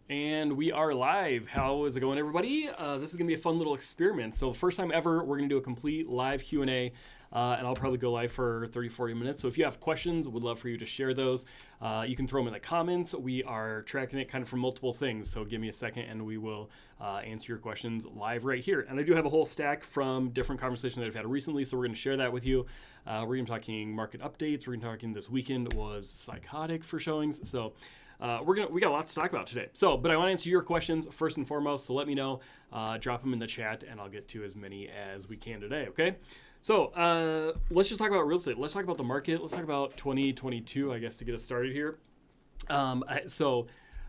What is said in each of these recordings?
And we are live. How is it going, everybody? This is going to be a fun little experiment. So first time ever, we're going to do a complete live Q&A, and I'll probably go live for 30, 40 minutes. So if you have questions, would love for you to share those. You can throw them in the comments. We are tracking it kind of from multiple things. So give me a second and we will answer your questions live right here. And I do have a whole stack from different conversations that I've had recently. So we're going to share that with you. We're going to be talking market updates. We're going to be talking this weekend was psychotic for showings. So we got lots to talk about today. But I want to answer your questions first and foremost. So let me know, drop them in the chat, and I'll get to as many as we can today. Okay. So let's just talk about real estate. Let's talk about the market. Let's talk about 2022, I guess, to get us started here. The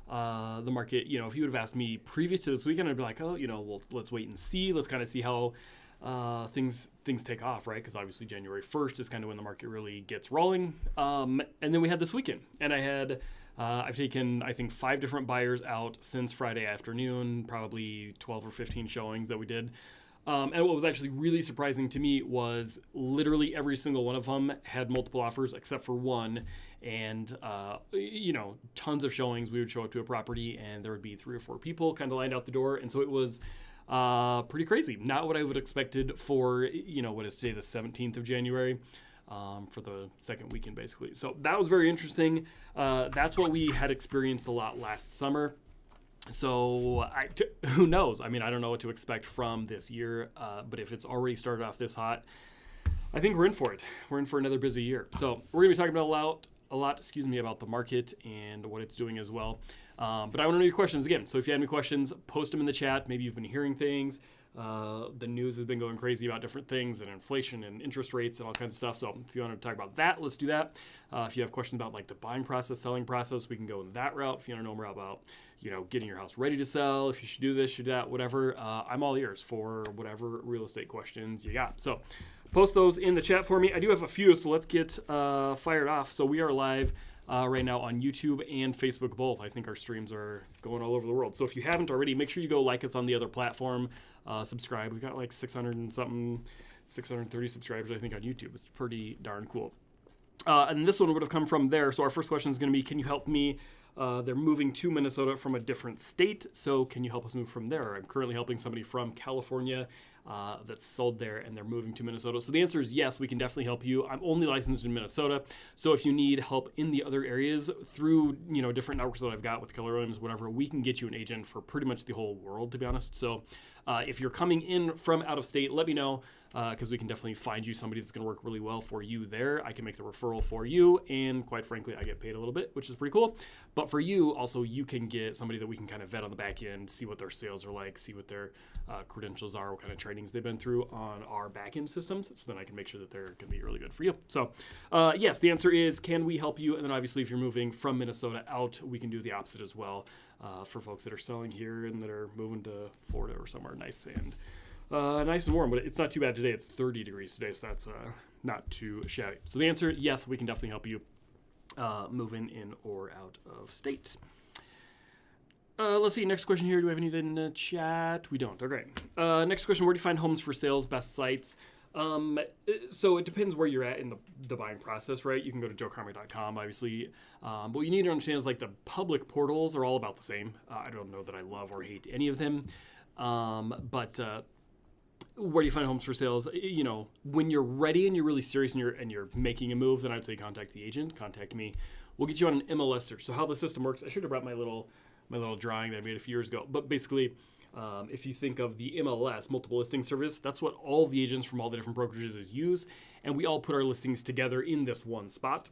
market, if you would have asked me previous to this weekend, I'd be like, well, let's wait and see. Let's kind of see how things take off, right? Because obviously January 1st is kind of when the market really gets rolling. And then we had this weekend, and I've taken, I think, 5 different buyers out since Friday afternoon, probably 12 or 15 showings that we did. And what was actually really surprising to me was literally every single one of them had multiple offers except for one. And, tons of showings. We would show up to a property and there would be 3 or 4 people kind of lined out the door. And so it was pretty crazy. Not what I would have expected for, what is today, the 17th of January. For the second weekend, basically. So that was very interesting. That's what we had experienced a lot last summer. So who knows? I mean, I don't know what to expect from this year, but if it's already started off this hot, I think we're in for it. We're in for another busy year. So we're going to be talking about a lot, about the market and what it's doing as well. But I want to know your questions again. So if you have any questions, post them in the chat. Maybe you've been hearing things. The news has been going crazy about different things and inflation and interest rates and all kinds of stuff. So if you want to talk about that, let's do that. If you have questions about like the buying process, selling process, we can go in that route. If you want to know more about, getting your house ready to sell, if you should do this, should do that, whatever, I'm all ears for whatever real estate questions you got. So post those in the chat for me. I do have a few, so let's get fired off. So we are live right now on YouTube and Facebook both. I think our streams are going all over the world. So if you haven't already, make sure you go like us on the other platform. Subscribe. We've got like 630 subscribers, I think, on YouTube. It's pretty darn cool. And this one would have come from there. So our first question is going to be, can you help me? They're moving to Minnesota from a different state. So can you help us move from there? I'm currently helping somebody from California that's sold there, and they're moving to Minnesota. So the answer is yes, we can definitely help you. I'm only licensed in Minnesota. So if you need help in the other areas through, different networks that I've got with Keller Williams, whatever, we can get you an agent for pretty much the whole world, to be honest. So if you're coming in from out of state, let me know, because we can definitely find you somebody that's going to work really well for you there. I can make the referral for you, and quite frankly, I get paid a little bit, which is pretty cool. But for you, also, you can get somebody that we can kind of vet on the back end, see what their sales are like, see what their credentials are, what kind of trainings they've been through on our back end systems, so then I can make sure that they're going to be really good for you. So yes, the answer is, can we help you? And then obviously, if you're moving from Minnesota out, we can do the opposite as well for folks that are selling here and that are moving to Florida or somewhere nice and warm. But it's not too bad today. It's 30 degrees today, so that's not too shabby. So the answer, yes, we can definitely help you moving in or out of state. Let's see. Next question here. Do we have anything in the chat? We don't. Okay. Next question. Where do you find homes for sales? Best sites? So it depends where you're at in the buying process, right? You can go to joecarmick.com, obviously. But what you need to understand is like the public portals are all about the same. I don't know that I love or hate any of them. But where do you find homes for sales? When you're ready and you're really serious and you're making a move, then I'd say contact the agent. Contact me. We'll get you on an MLS search. So how the system works, I should have brought my little drawing that I made a few years ago. But basically, if you think of the MLS, multiple listing service, that's what all the agents from all the different brokerages use. And we all put our listings together in this one spot.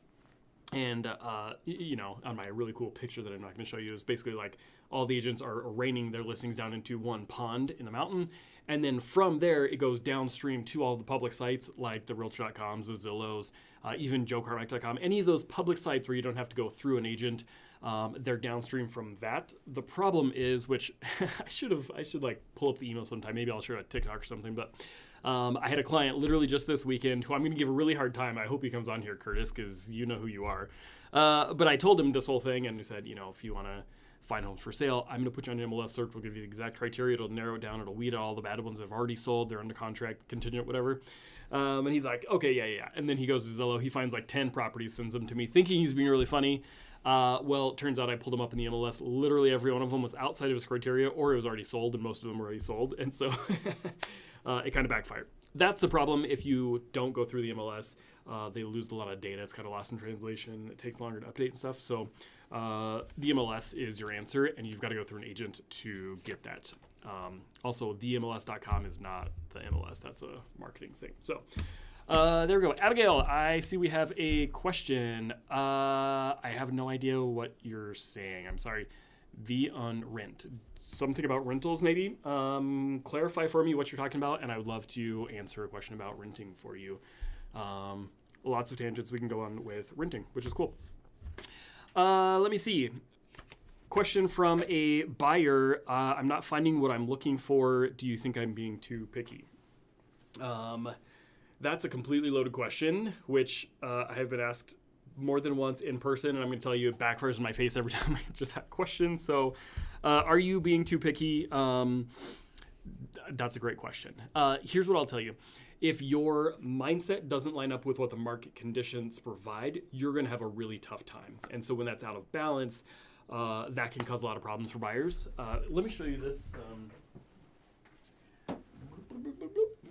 And, on my really cool picture that I'm not going to show you is basically like all the agents are raining their listings down into one pond in the mountain. And then from there, it goes downstream to all the public sites like the realtor.coms, the Zillows, even joecarmick.com, any of those public sites where you don't have to go through an agent. They're downstream from that. The problem is, which I should like pull up the email sometime. Maybe I'll share it on TikTok or something. But I had a client literally just this weekend who I'm going to give a really hard time. I hope he comes on here, Curtis, because you know who you are. But I told him this whole thing, and he said, if you want to find homes for sale, I'm going to put you on an MLS search. We'll give you the exact criteria. It'll narrow it down. It'll weed out all the bad ones that have already sold. They're under contract, contingent, whatever. And he's like, okay, yeah. And then he goes to Zillow. He finds like 10 properties, sends them to me, thinking he's being really funny. Well, it turns out I pulled them up in the MLS. Literally every one of them was outside of his criteria, or it was already sold, and most of them were already sold. And so it kind of backfired. That's the problem if you don't go through the MLS. They lose a lot of data. It's kind of lost in translation. It takes longer to update and stuff. So the MLS is your answer, and you've got to go through an agent to get that. Also, themls.com is not the MLS. That's a marketing thing. So there we go. Abigail, I see we have a question. I have no idea what you're saying. I'm sorry. The unrent. Something about rentals, maybe. Clarify for me what you're talking about, and I would love to answer a question about renting for you. Lots of tangents we can go on with renting, which is cool. Let me see. Question from a buyer. I'm not finding what I'm looking for. Do you think I'm being too picky? That's a completely loaded question, which I have been asked more than once in person, and I'm going to tell you it backfires in my face every time I answer that question. So are you being too picky? That's a great question. Here's what I'll tell you. If your mindset doesn't line up with what the market conditions provide, you're going to have a really tough time. And so when that's out of balance, that can cause a lot of problems for buyers. Let me show you this.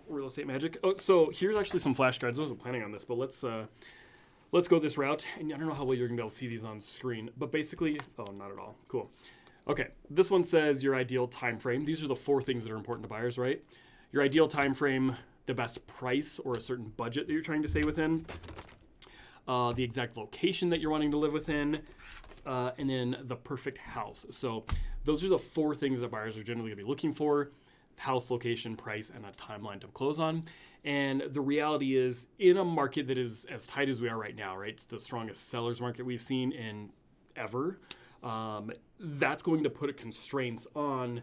Real estate magic. Oh, so here's actually some flashcards. I wasn't planning on this, but let's go this route. And I don't know how well you're going to be able to see these on screen, but basically, oh, not at all. Cool. Okay, this one says your ideal time frame. These are the 4 things that are important to buyers, right? Your ideal time frame, the best price or a certain budget that you're trying to stay within, the exact location that you're wanting to live within, and then the perfect house. So those are the 4 things that buyers are generally going to be looking for: house, location, price, and a timeline to close on. And the reality is, in a market that is as tight as we are right now, right? It's the strongest sellers market we've seen in ever. That's going to put constraints on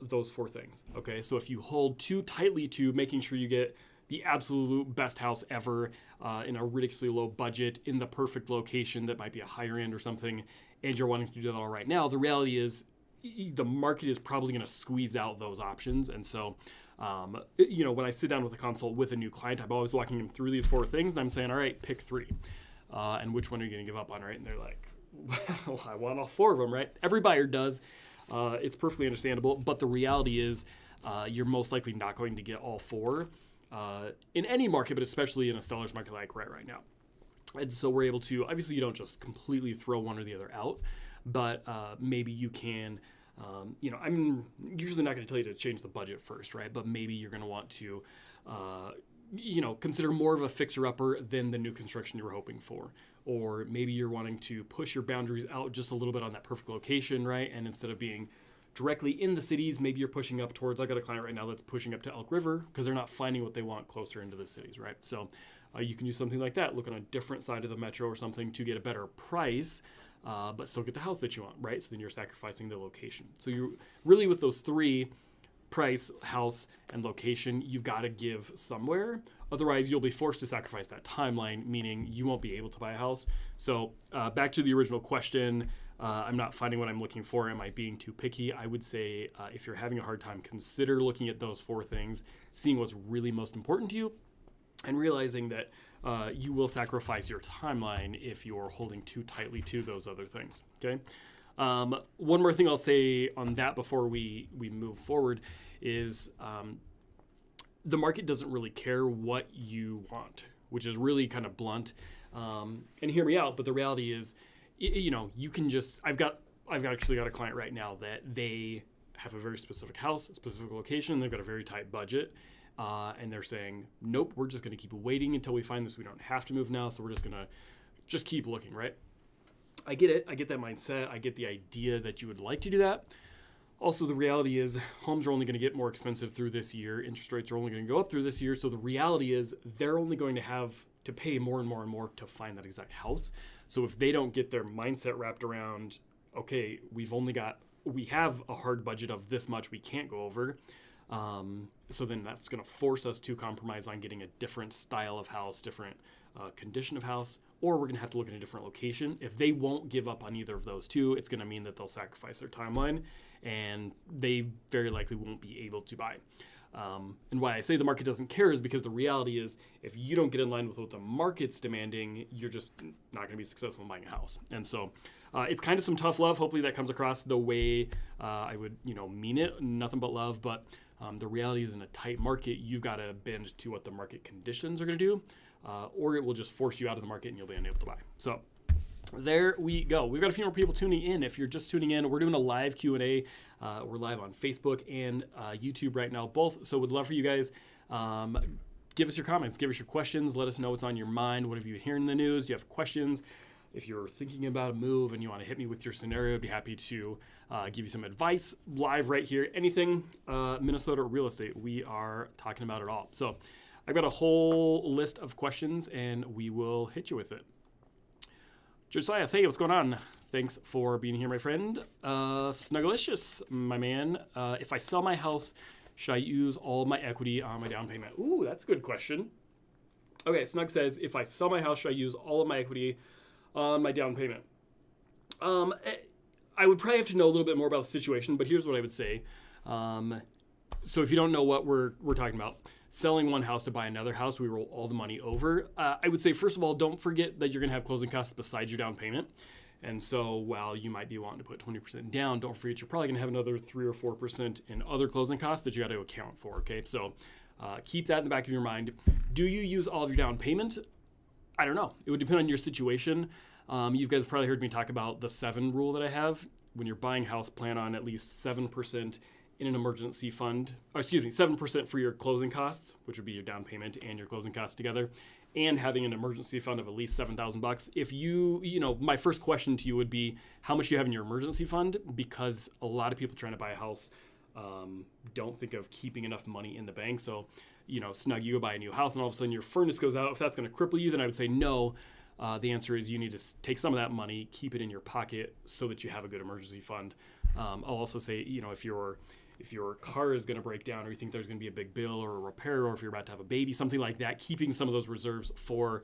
those 4 things. Okay, so if you hold too tightly to making sure you get the absolute best house ever in a ridiculously low budget in the perfect location that might be a higher end or something, and you're wanting to do that all right now, the reality is the market is probably going to squeeze out those options. And so, when I sit down with a consult with a new client, I'm always walking them through these 4 things, and I'm saying, all right, pick 3. And which one are you going to give up on, right? And they're like, well, I want all 4 of them, right? Every buyer does. It's perfectly understandable. But the reality is you're most likely not going to get all 4 in any market, but especially in a seller's market like right now. And so we're able to, obviously you don't just completely throw one or the other out, but maybe you can, I'm usually not going to tell you to change the budget first, right? But maybe you're going to want to, consider more of a fixer-upper than the new construction you were hoping for. Or maybe you're wanting to push your boundaries out just a little bit on that perfect location, right? And instead of being directly in the cities, maybe you're pushing up towards, I got a client right now that's pushing up to Elk River because they're not finding what they want closer into the cities, right? So you can do something like that, look on a different side of the metro or something to get a better price, but still get the house that you want, right? So then you're sacrificing the location. So you really, with those 3, price, house, and location, you've got to give somewhere. Otherwise, you'll be forced to sacrifice that timeline, meaning you won't be able to buy a house. So back to the original question, I'm not finding what I'm looking for. Am I being too picky? I would say if you're having a hard time, consider looking at those 4 things, seeing what's really most important to you, and realizing that you will sacrifice your timeline if you're holding too tightly to those other things, okay? One more thing I'll say on that before we move forward is the market doesn't really care what you want, which is really kind of blunt. And hear me out, but the reality is, you can just, I've actually got a client right now that they have a very specific house, a specific location, they've got a very tight budget, and they're saying, nope, we're just going to keep waiting until we find this. We don't have to move now, so we're just going to keep looking, right? I get it. I get that mindset. I get the idea that you would like to do that. Also, the reality is homes are only going to get more expensive through this year. Interest rates are only going to go up through this year. So the reality is they're only going to have to pay more and more and more to find that exact house. So if they don't get their mindset wrapped around, okay, we have a hard budget of this much, we can't go over. So then that's going to force us to compromise on getting a different style of house, different condition of house, or we're going to have to look at a different location. If they won't give up on either of those 2, it's going to mean that they'll sacrifice their timeline and they very likely won't be able to buy. And why I say the market doesn't care is because the reality is if you don't get in line with what the market's demanding, you're just not going to be successful in buying a house. And so it's kind of some tough love. Hopefully that comes across the way I would, mean it. Nothing but love. But the reality is in a tight market, you've got to bend to what the market conditions are going to do, or it will just force you out of the market and you'll be unable to buy. So there we go. We've got a few more people tuning in. If you're just tuning in, we're doing a live Q&A. We're live on Facebook and YouTube right now, both. So would love for you guys, give us your comments, give us your questions. Let us know what's on your mind. What have you heard in the news? Do you have questions? If you're thinking about a move and you want to hit me with your scenario, I'd be happy to give you some advice live right here. Anything Minnesota real estate, we are talking about it all. So I've got a whole list of questions and we will hit you with it. Josiah, hey, what's going on? Thanks for being here, my friend. Snuggalicious, my man. If I sell my house, should I use all of my equity on my down payment? Ooh, that's a good question. Okay, Snug says, if I sell my house, should I use all of my equity on my down payment? I would probably have to know a little bit more about the situation, but here's what I would say. So if you don't know what we're talking about, selling one house to buy another house, we roll all the money over. I would say, first of all, don't forget that you're going to have closing costs besides your down payment. And so while you might be wanting to put 20% down, don't forget you're probably going to have another 3 or 4% in other closing costs that you got to account for, okay? So keep that in the back of your mind. Do you use all of your down payment? I don't know. It would depend on your situation. You guys probably heard me talk about the 7 rule that I have. When you're buying a house, plan on at least 7% in an emergency fund, 7% for your closing costs, which would be your down payment and your closing costs together, and having an emergency fund of at least $7,000. If my first question to you would be, how much do you have in your emergency fund? Because a lot of people trying to buy a house don't think of keeping enough money in the bank. So, Snug, you go buy a new house and all of a sudden your furnace goes out. If that's going to cripple you, then I would say no. The answer is you need to take some of that money, keep it in your pocket so that you have a good emergency fund. I'll also say, if your car is going to break down or you think there's going to be a big bill or a repair, or if you're about to have a baby, something like that, keeping some of those reserves for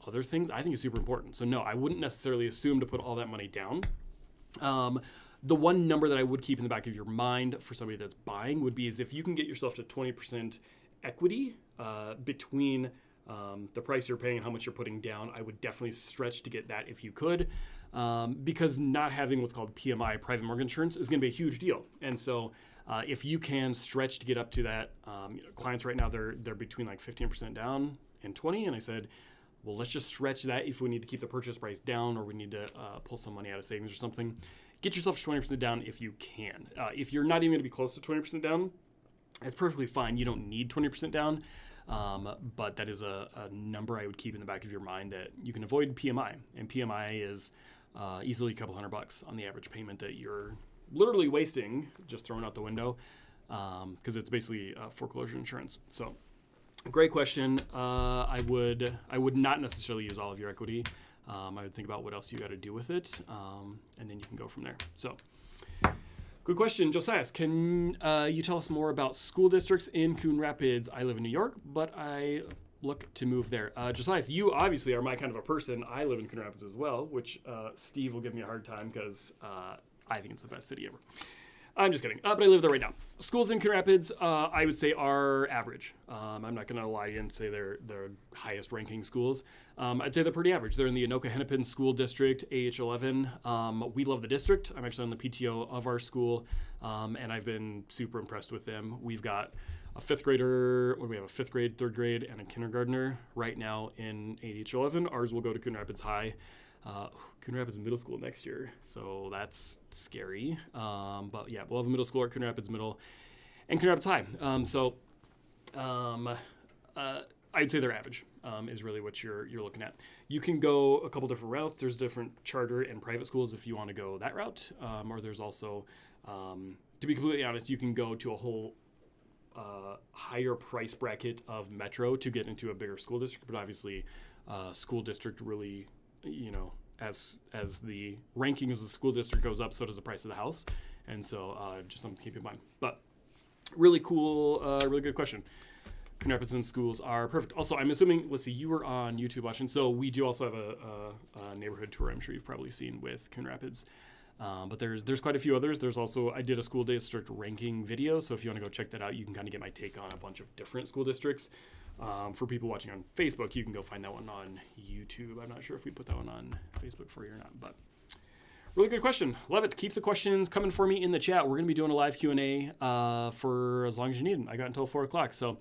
other things, I think is super important. So no, I wouldn't necessarily assume to put all that money down. The one number that I would keep in the back of your mind for somebody that's buying would be is if you can get yourself to 20% equity between the price you're paying and how much you're putting down, I would definitely stretch to get that if you could, because not having what's called PMI, private mortgage insurance, is going to be a huge deal. And so if you can stretch to get up to that, clients right now, they're between like 15% down and 20. And I said, well, let's just stretch that if we need to keep the purchase price down or we need to pull some money out of savings or something. Get yourself to 20% down if you can. If you're not even going to be close to 20% down, that's perfectly fine. You don't need 20% down. But that is a number I would keep in the back of your mind that you can avoid PMI. And PMI is easily a couple $100 on the average payment that you're literally wasting, just throwing out the window, because it's basically foreclosure insurance. So great question. I would not necessarily use all of your equity. I would think about what else you got to do with it, and then you can go from there. So good question. Josiah, can you tell us more about school districts in Coon Rapids? I live in New York, but I look to move there. Josiah, you obviously are my kind of a person. I live in Coon Rapids as well, which Steve will give me a hard time because I think it's the best city ever. I'm just kidding, but I live there right now. Schools in Coon Rapids, I would say are average. I'm not going to lie and say they're highest ranking schools. I'd say they're pretty average. They're in the Anoka-Hennepin School District, AH11. We love the district. I'm actually on the PTO of our school, and I've been super impressed with them. We've got a fifth grader, we have a fifth grade, third grade, and a kindergartner right now in AH11. Ours will go to Coon Rapids High. Coon Rapids Middle School next year, so that's scary. But yeah, we'll have a middle school at Coon Rapids Middle and Coon Rapids High. I'd say they're average, is really what you're looking at. You can go a couple different routes. There's different charter and private schools if you want to go that route, or there's also, to be completely honest, you can go to a whole higher price bracket of metro to get into a bigger school district. But obviously, school district really, as the ranking of the school district goes up, so does the price of the house. And so just something to keep in mind. But really cool, really good question. Coon Rapids and schools are perfect. Also, I'm assuming, let's see, you were on YouTube watching. So we do also have a neighborhood tour I'm sure you've probably seen with Coon Rapids. But there's quite a few others. There's also, I did a school district ranking video, so if you want to go check that out, you can kind of get my take on a bunch of different school districts. For people watching on Facebook, you can go find that one on YouTube. I'm not sure if we put that one on Facebook for you or not, but really good question. Love it. Keep the questions coming for me in the chat. We're going to be doing a live Q&A for as long as you need. I got until 4 o'clock, so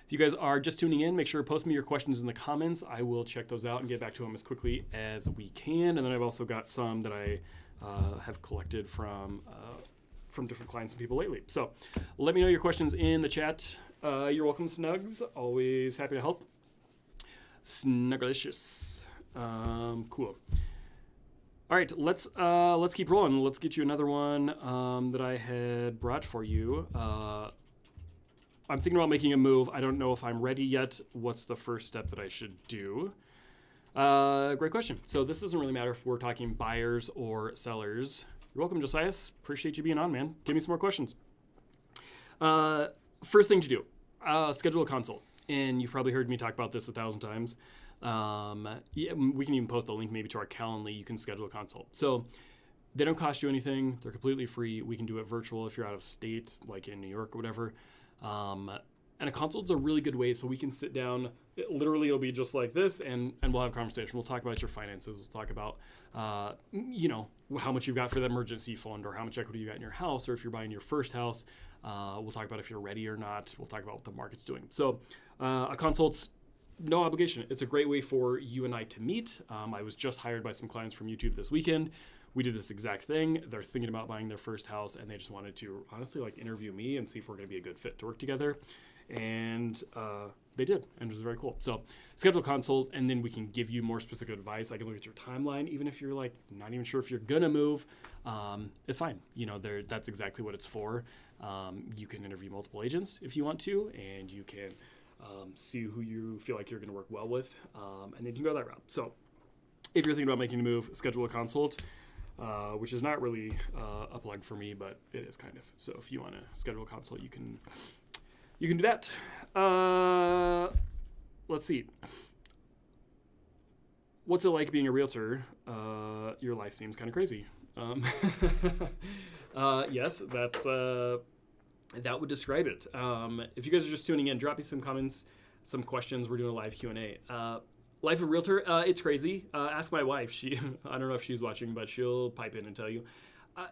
if you guys are just tuning in, make sure to post me your questions in the comments. I will check those out and get back to them as quickly as we can. And then I've also got some that I have collected from different clients and people lately. So let me know your questions in the chat. You're welcome, Snugs. Always happy to help. Snugglicious. Cool. All right, let's keep rolling. Let's get you another one that I had brought for you. I'm thinking about making a move. I don't know if I'm ready yet. What's the first step that I should do? Great question. So this doesn't really matter if we're talking buyers or sellers. You're welcome, Josias. Appreciate you being on, man. Give me some more questions. First thing to do, schedule a consult. And you've probably heard me talk about this 1,000 times. Yeah, we can even post a link maybe to our Calendly. You can schedule a consult. So they don't cost you anything. They're completely free. We can do it virtual if you're out of state, like in New York or whatever. And a consult's a really good way so we can sit down. It'll be just like this, and we'll have a conversation. We'll talk about your finances. We'll talk about, how much you've got for the emergency fund or how much equity you got in your house, or if you're buying your first house. We'll talk about if you're ready or not. We'll talk about what the market's doing. So a consult's no obligation. It's a great way for you and I to meet. I was just hired by some clients from YouTube this weekend. We did this exact thing. They're thinking about buying their first house, and they just wanted to honestly interview me and see if we're going to be a good fit to work together. And they did, and it was very cool. So schedule a consult, and then we can give you more specific advice. I can look at your timeline, even if you're not even sure if you're gonna move. It's fine. That's exactly what it's for. You can interview multiple agents if you want to, and you can see who you feel like you're gonna work well with, and then you can go that route. So if you're thinking about making a move, schedule a consult. Which is not really a plug for me, but it is kind of. So if you want to schedule a consult, you can do that. Let's see. What's it like being a realtor? Your life seems kind of crazy. Yes, that would describe it. If you guys are just tuning in, drop me some comments, some questions. We're doing a live Q&A. Life of realtor, it's crazy. Ask my wife. I don't know if she's watching, but she'll pipe in and tell you.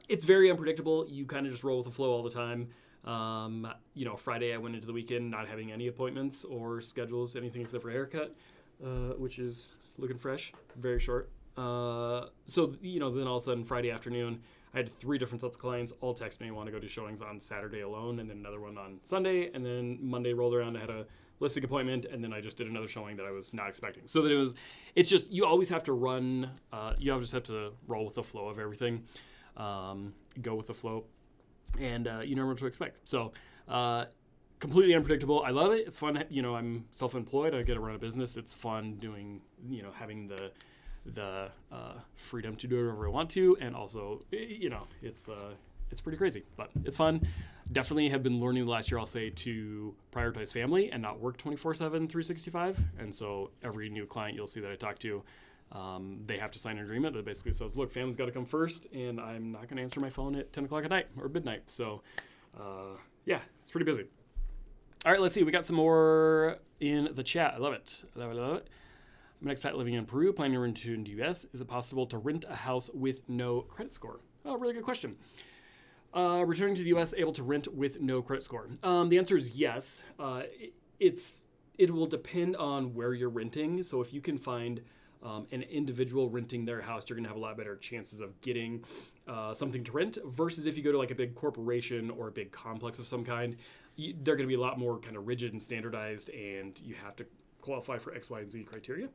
It's very unpredictable. You kind of just roll with the flow all the time. Friday I went into the weekend not having any appointments or schedules, anything except for a haircut, which is looking fresh, very short. Then all of a sudden Friday afternoon, I had 3 different sets of clients all text me, want to go do showings on Saturday alone, and then another one on Sunday, and then Monday rolled around, I had a listing appointment, and then I just did another showing that I was not expecting. So that it's just, you always have to run, you always have to roll with the flow of everything, go with the flow, and you never know what to expect. So completely unpredictable. I love it. It's fun. I'm self-employed. I get to run a business. It's fun doing, having the freedom to do whatever I want to, and also, it's pretty crazy, but it's fun. Definitely have been learning the last year, I'll say, to prioritize family and not work 24/7, 365. And so every new client you'll see that I talk to, they have to sign an agreement that basically says, look, family's got to come first, and I'm not going to answer my phone at 10 o'clock at night or midnight. So, it's pretty busy. All right, let's see. We got some more in the chat. I love it. I love it. I'm an expat living in Peru, planning to return to the U.S. Is it possible to rent a house with no credit score? Oh, really good question. Returning to the U.S. able to rent with no credit score? The answer is yes. It will depend on where you're renting. So if you can find an individual renting their house, you're going to have a lot better chances of getting something to rent versus if you go to a big corporation or a big complex of some kind. They're going to be a lot more kind of rigid and standardized, and you have to qualify for X, Y, and Z criteria.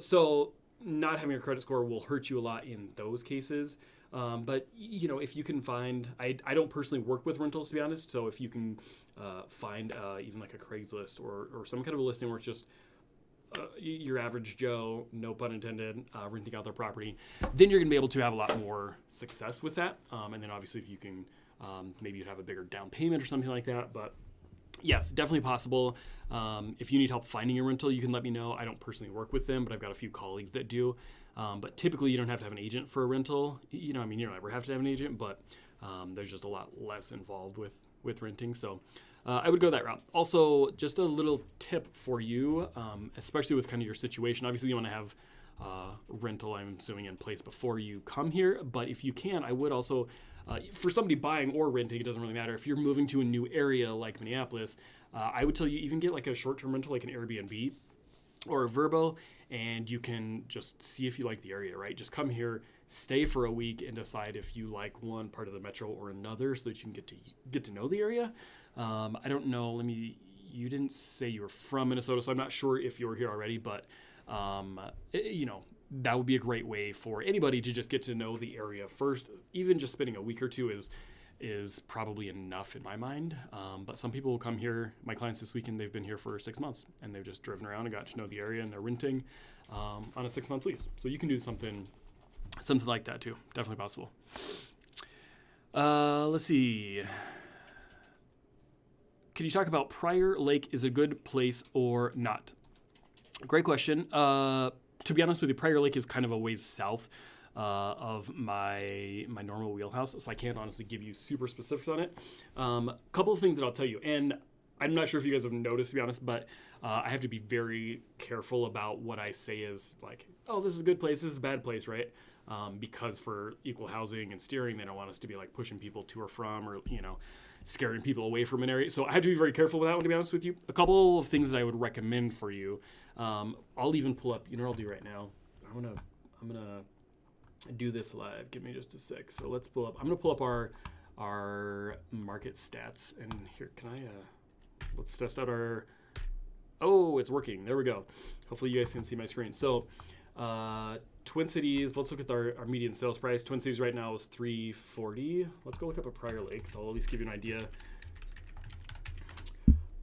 So not having a credit score will hurt you a lot in those cases. But if you can find, I don't personally work with rentals, to be honest. So if you can find even a Craigslist or some kind of a listing where it's just your average Joe, no pun intended, renting out their property, then you're going to be able to have a lot more success with that. And then obviously if you can, maybe you'd have a bigger down payment or something like that. But yes, definitely possible. If you need help finding a rental, you can let me know. I don't personally work with them, but I've got a few colleagues that do. But typically you don't have to have an agent for a rental. You know, I mean, you don't ever have to have an agent, but there's just a lot less involved with renting. So I would go that route. Also, just a little tip for you, especially with kind of your situation. Obviously, you want to have rental, I'm assuming, in place before you come here. But if you can, I would also, for somebody buying or renting, it doesn't really matter. If you're moving to a new area like Minneapolis, I would tell you even get like a short-term rental, like an Airbnb or a Vrbo, and you can just see if you like the area, right? Just come here, stay for a week, and decide if you like one part of the metro or another, so that you can get to know the area. I don't know. You didn't say you were from Minnesota, so I'm not sure if you were here already, but you know, that would be a great way for anybody to just get to know the area first. Even just spending a week or two is probably enough in my mind. But some people will come here. My clients this weekend, they've been here for 6 months, and they've just driven around and got to know the area, and they're renting on a 6-month lease. So you can do something like that too. Definitely possible. Let's see. Can you talk about Prior Lake is a good place or not? Great question. To be honest with you, Prior Lake is kind of a ways south of my normal wheelhouse, so I can't honestly give you super specifics on it. Couple of things that I'll tell you, and I'm not sure if you guys have noticed, to be honest, but I have to be very careful about what I say is like, oh, this is a good place, this is a bad place, right? Because for equal housing and steering, they don't want us to be like pushing people to or from, or, you know, scaring people away from an area. So I have to be very careful with that one, to be honest with you. A couple of things that I would recommend for you. I'll even pull up, you know what I'll do right now? I'm gonna do this live. Give me just a sec. So let's pull up, I'm gonna pull up our market stats, and here, can I, let's test out oh, it's working. There we go. Hopefully you guys can see my screen. So, Twin Cities, let's look at our median sales price. Twin Cities right now is $340. Let's go look up a Prior Lake, so I'll at least give you an idea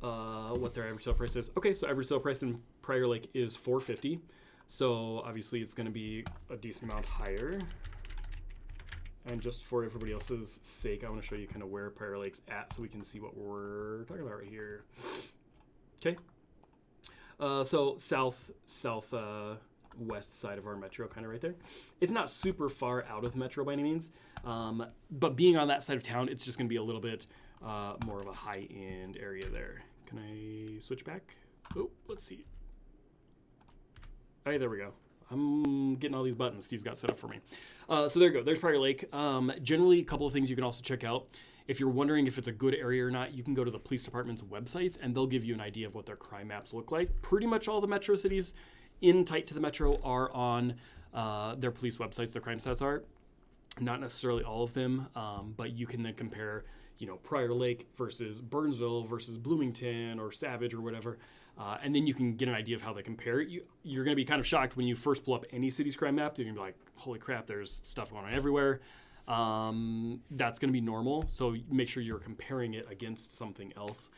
what their average sale price is. Okay, so average sale price in Prior Lake is $450. So obviously it's going to be a decent amount higher. And just for everybody else's sake, I want to show you kind of where Prior Lake's at so we can see what we're talking about right here. Okay. So west side of our metro, kind of right there. It's not super far out of metro by any means, but being on that side of town, it's just going to be a little bit more of a high-end area there. Can I switch back? Oh, let's see. Hey, there we go. I'm getting all these buttons Steve's got set up for me. So there you go. There's Prior Lake. Generally, a couple of things you can also check out. If you're wondering if it's a good area or not, you can go to the police department's websites, and they'll give you an idea of what their crime maps look like. Pretty much all the metro cities in tight to the metro are on their police websites. Their crime stats are. Not necessarily all of them, but you can then compare, you know, Prior Lake versus Burnsville versus Bloomington or Savage or whatever. And then you can get an idea of how they compare. You're going to be kind of shocked when you first pull up any city's crime map. You're going to be like, holy crap, there's stuff going on everywhere. That's going to be normal. So make sure you're comparing it against something else.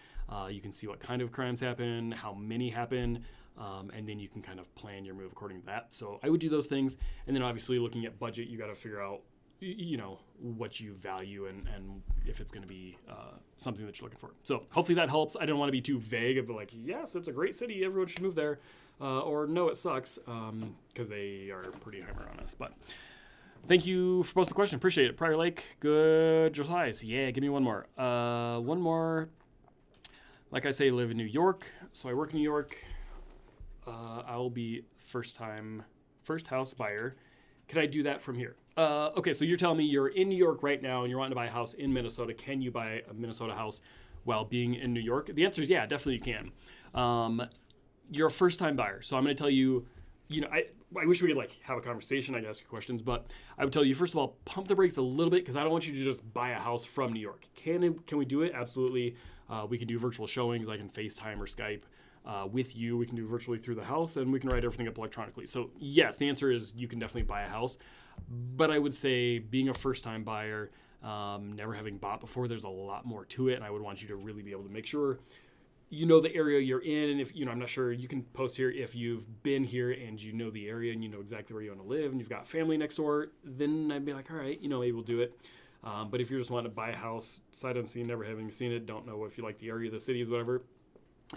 You can see what kind of crimes happen, how many happen, and then you can kind of plan your move according to that. So I would do those things. And then obviously looking at budget, you got to figure out, you know, what you value and if it's going to be something that you're looking for. So hopefully that helps. I don't want to be too vague of like, yes, it's a great city, everyone should move there, or no, it sucks, because they are pretty hammer on us. But thank you for posting the question. Appreciate it. Prior Lake, good replies. Yeah, give me one more. One more. Like I say, I live in New York, so I work in New York. I'll be first house buyer. Can I do that from here? Okay, so you're telling me you're in New York right now and you're wanting to buy a house in Minnesota. Can you buy a Minnesota house while being in New York? The answer is yeah, definitely you can. You're a first-time buyer, so I'm going to tell you, you know, I wish we could like have a conversation. I could ask you questions, but I would tell you, first of all, pump the brakes a little bit because I don't want you to just buy a house from New York. Can we do it? Absolutely. We can do virtual showings. I can FaceTime or Skype with you. We can do virtually through the house, and we can write everything up electronically. So yes, the answer is you can definitely buy a house. But I would say being a first-time buyer, never having bought before, there's a lot more to it, and I would want you to really be able to make sure you know the area you're in. And if, you know, I'm not sure, you can post here if you've been here and you know the area and you know exactly where you want to live and you've got family next door, then I'd be like, all right, you know, maybe we'll do it. But if you're just wanting to buy a house, sight unseen, never having seen it, don't know if you like the area, the cities, whatever,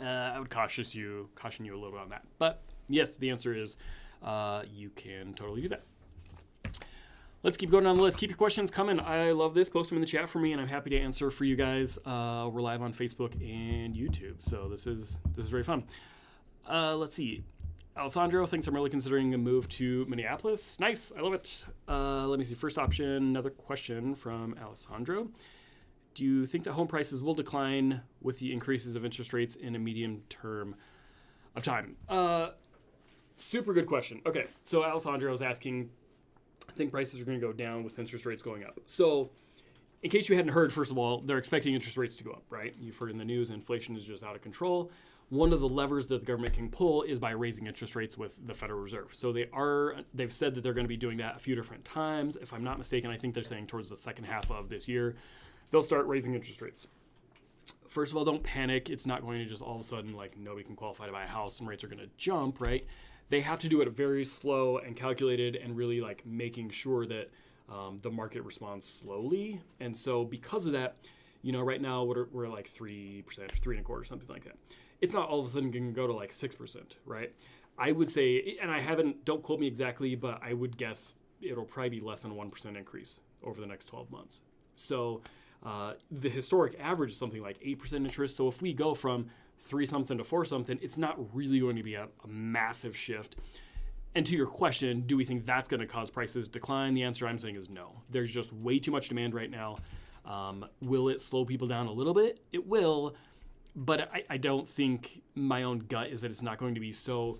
I would caution you a little bit on that. But yes, the answer is you can totally do that. Let's keep going down the list. Keep your questions coming. I love this. Post them in the chat for me, and I'm happy to answer for you guys. We're live on Facebook and YouTube, so this is very fun. Let's see. Alessandro thinks I'm really considering a move to Minneapolis. Nice. I love it. Let me see. First option, another question from Alessandro. Do you think that home prices will decline with the increases of interest rates in a medium term of time? Super good question. Okay, so Alessandro is asking, I think prices are going to go down with interest rates going up. So in case you hadn't heard, first of all, they're expecting interest rates to go up, right? You've heard in the news, inflation is just out of control. One of the levers that the government can pull is by raising interest rates with the Federal Reserve. So they've said that they're going to be doing that a few different times. If I'm not mistaken, I think they're saying towards the second half of this year, they'll start raising interest rates. First of all, don't panic. It's not going to just all of a sudden, like, nobody can qualify to buy a house and rates are going to jump, right? They have to do it very slow and calculated and really like making sure that the market responds slowly. And so because of that, right now we're like 3%, 3.25%, something like that. It's not all of a sudden going to go to like 6%, right? I would say, and don't quote me exactly, but I would guess it'll probably be less than 1% increase over the next 12 months. So the historic average is something like 8% interest. So if we go from 3 something to 4 something, it's not really going to be a massive shift. And to your question, do we think that's going to cause prices to decline? The answer I'm saying is no. There's just way too much demand right now. Will it slow people down a little bit? It will, but I don't think, my own gut is that it's not going to be so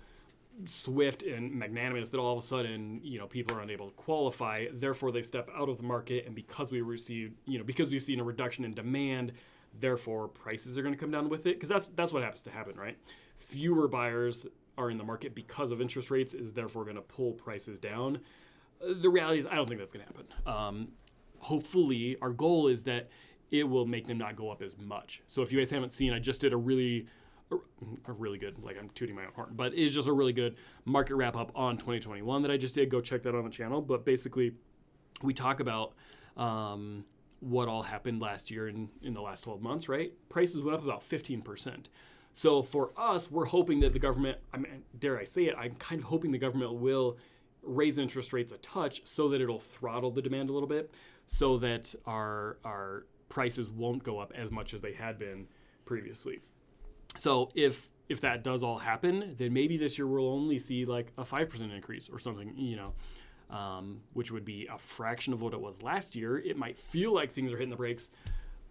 swift and magnanimous that all of a sudden, people are unable to qualify. Therefore, they step out of the market, and because we've seen a reduction in demand, therefore prices are going to come down with it. Because that's what happens to happen, right? Fewer buyers are in the market because of interest rates, is therefore going to pull prices down. The reality is, I don't think that's going to happen. Hopefully, our goal is that it will make them not go up as much. So if you guys haven't seen, I just did a really good, like I'm tooting my own horn, but it's just a really good market wrap up on 2021 that I just did. Go check that on the channel. But basically, we talk about what all happened last year in the last 12 months, right? Prices went up about 15%. So for us, we're hoping that the government, dare I say it, I'm kind of hoping the government will raise interest rates a touch so that it'll throttle the demand a little bit, so that our prices won't go up as much as they had been previously. So if that does all happen, then maybe this year we'll only see like a 5% increase or something, which would be a fraction of what it was last year. It might feel like things are hitting the brakes,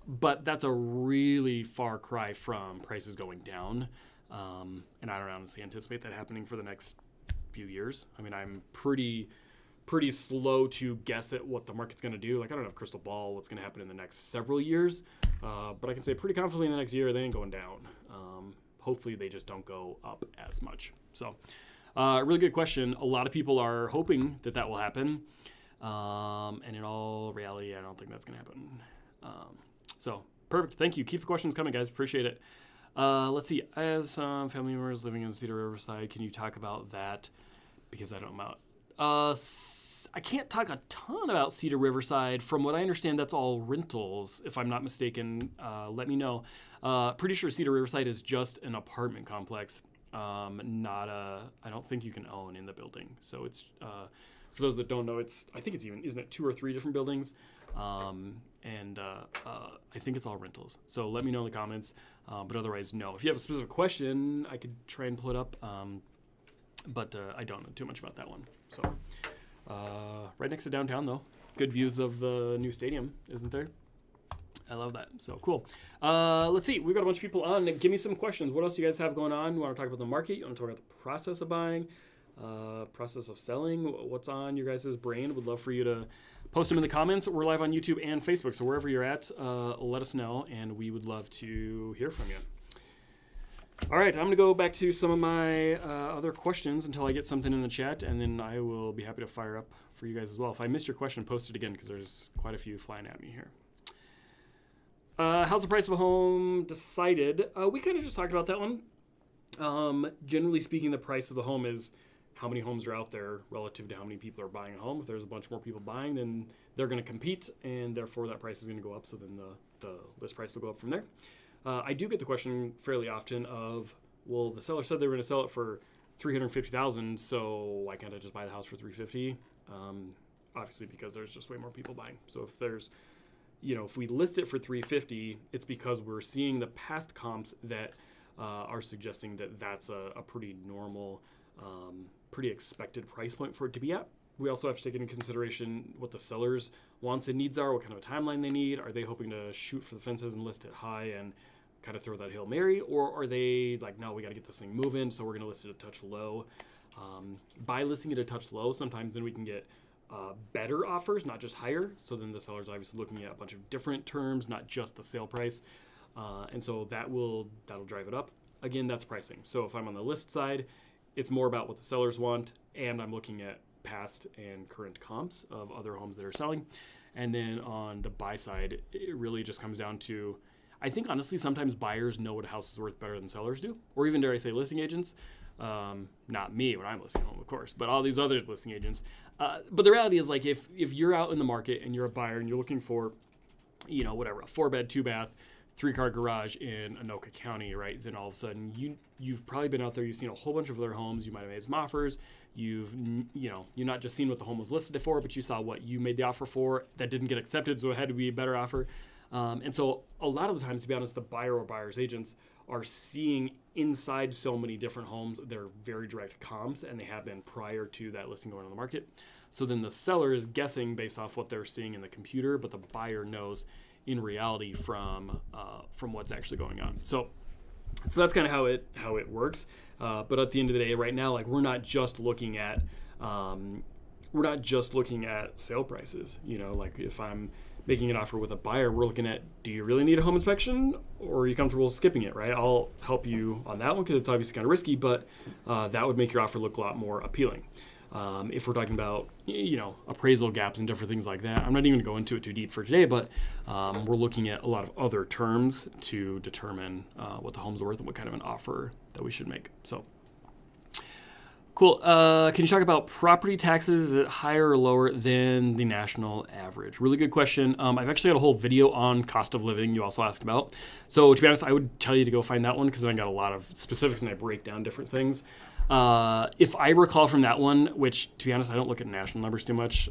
but that's a really far cry from prices going down. And I don't honestly anticipate that happening for the next few years. I'm pretty slow to guess at what the market's going to do. Like, I don't have a crystal ball what's going to happen in the next several years, but I can say pretty confidently in the next year they ain't going down. Hopefully they just don't go up as much. So really good question. A lot of people are hoping that will happen, and in all reality, I don't think that's going to happen. So perfect. Thank you. Keep the questions coming, guys. Appreciate it. Let's see. As family members living in Cedar Riverside, can you talk about that? Because I don't know about. I can't talk a ton about Cedar Riverside. From what I understand, that's all rentals. If I'm not mistaken, let me know. Pretty sure Cedar Riverside is just an apartment complex, I don't think you can own in the building. So it's, for those that don't know, I think it's even, isn't it 2 or 3 different buildings? I think it's all rentals. So let me know in the comments, but otherwise, no. If you have a specific question, I could try and pull it up, but I don't know too much about that one. So right next to downtown, though. Good views of the new stadium, isn't there? I love that. So cool. Let's see. We've got a bunch of people on. Give me some questions. What else do you guys have going on? You want to talk about the market? You want to talk about the process of buying? Process of selling? What's on your guys' brain? Would love for you to post them in the comments. We're live on YouTube and Facebook, so wherever you're at, let us know, and we would love to hear from you. All right, I'm going to go back to some of my other questions until I get something in the chat, and then I will be happy to fire up for you guys as well. If I missed your question, post it again, because there's quite a few flying at me here. How's the price of a home decided? We kind of just talked about that one. Generally speaking, the price of the home is how many homes are out there relative to how many people are buying a home. If there's a bunch more people buying, then they're going to compete, and therefore that price is going to go up, so then the list price will go up from there. I do get the question fairly often of, well, the seller said they were going to sell it for $350,000, so why can't I just buy the house for $350,000? Obviously, because there's just way more people buying. So if there's, if we list it for $350,000, it's because we're seeing the past comps that are suggesting that that's a pretty normal, pretty expected price point for it to be at. We also have to take into consideration what the seller's wants and needs are, what kind of a timeline they need. Are they hoping to shoot for the fences and list it high and kind of throw that Hail Mary? Or are they like, no, we got to get this thing moving, so we're going to list it a touch low. By listing it a touch low, sometimes then we can get better offers, not just higher. So then the seller's obviously looking at a bunch of different terms, not just the sale price. And so that'll drive it up. Again, that's pricing. So if I'm on the list side, it's more about what the sellers want, and I'm looking at past and current comps of other homes that are selling. And then on the buy side, it really just comes down to, I think honestly, sometimes buyers know what a house is worth better than sellers do, or even dare I say listing agents. Not me when I'm listing a home, of course, but all these other listing agents. But the reality is, like, if you're out in the market and you're a buyer and you're looking for, a 4-bed, 2-bath, 3-car garage in Anoka County, right? Then all of a sudden you've probably been out there, you've seen a whole bunch of other homes, you might have made some offers, you've not just seen what the home was listed for, but you saw what you made the offer for that didn't get accepted, so it had to be a better offer. And so a lot of the times, to be honest, the buyer or buyer's agents are seeing inside so many different homes. They're very direct comps, and they have been prior to that listing going on the market. So then the seller is guessing based off what they're seeing in the computer, but the buyer knows in reality from what's actually going on. So that's kind of how it works. But at the end of the day, right now, like, we're not just looking at sale prices. Like if I'm making an offer with a buyer, we're looking at, do you really need a home inspection, or are you comfortable skipping it, right? I'll help you on that one because it's obviously kind of risky, but that would make your offer look a lot more appealing. If we're talking about, appraisal gaps and different things like that, I'm not even going to go into it too deep for today, but we're looking at a lot of other terms to determine what the home's worth and what kind of an offer that we should make. So cool. Can you talk about property taxes? Is it higher or lower than the national average? Really good question. I've actually got a whole video on cost of living you also asked about. So to be honest, I would tell you to go find that one because I got a lot of specifics and I break down different things. If I recall from that one, which to be honest, I don't look at national numbers too much.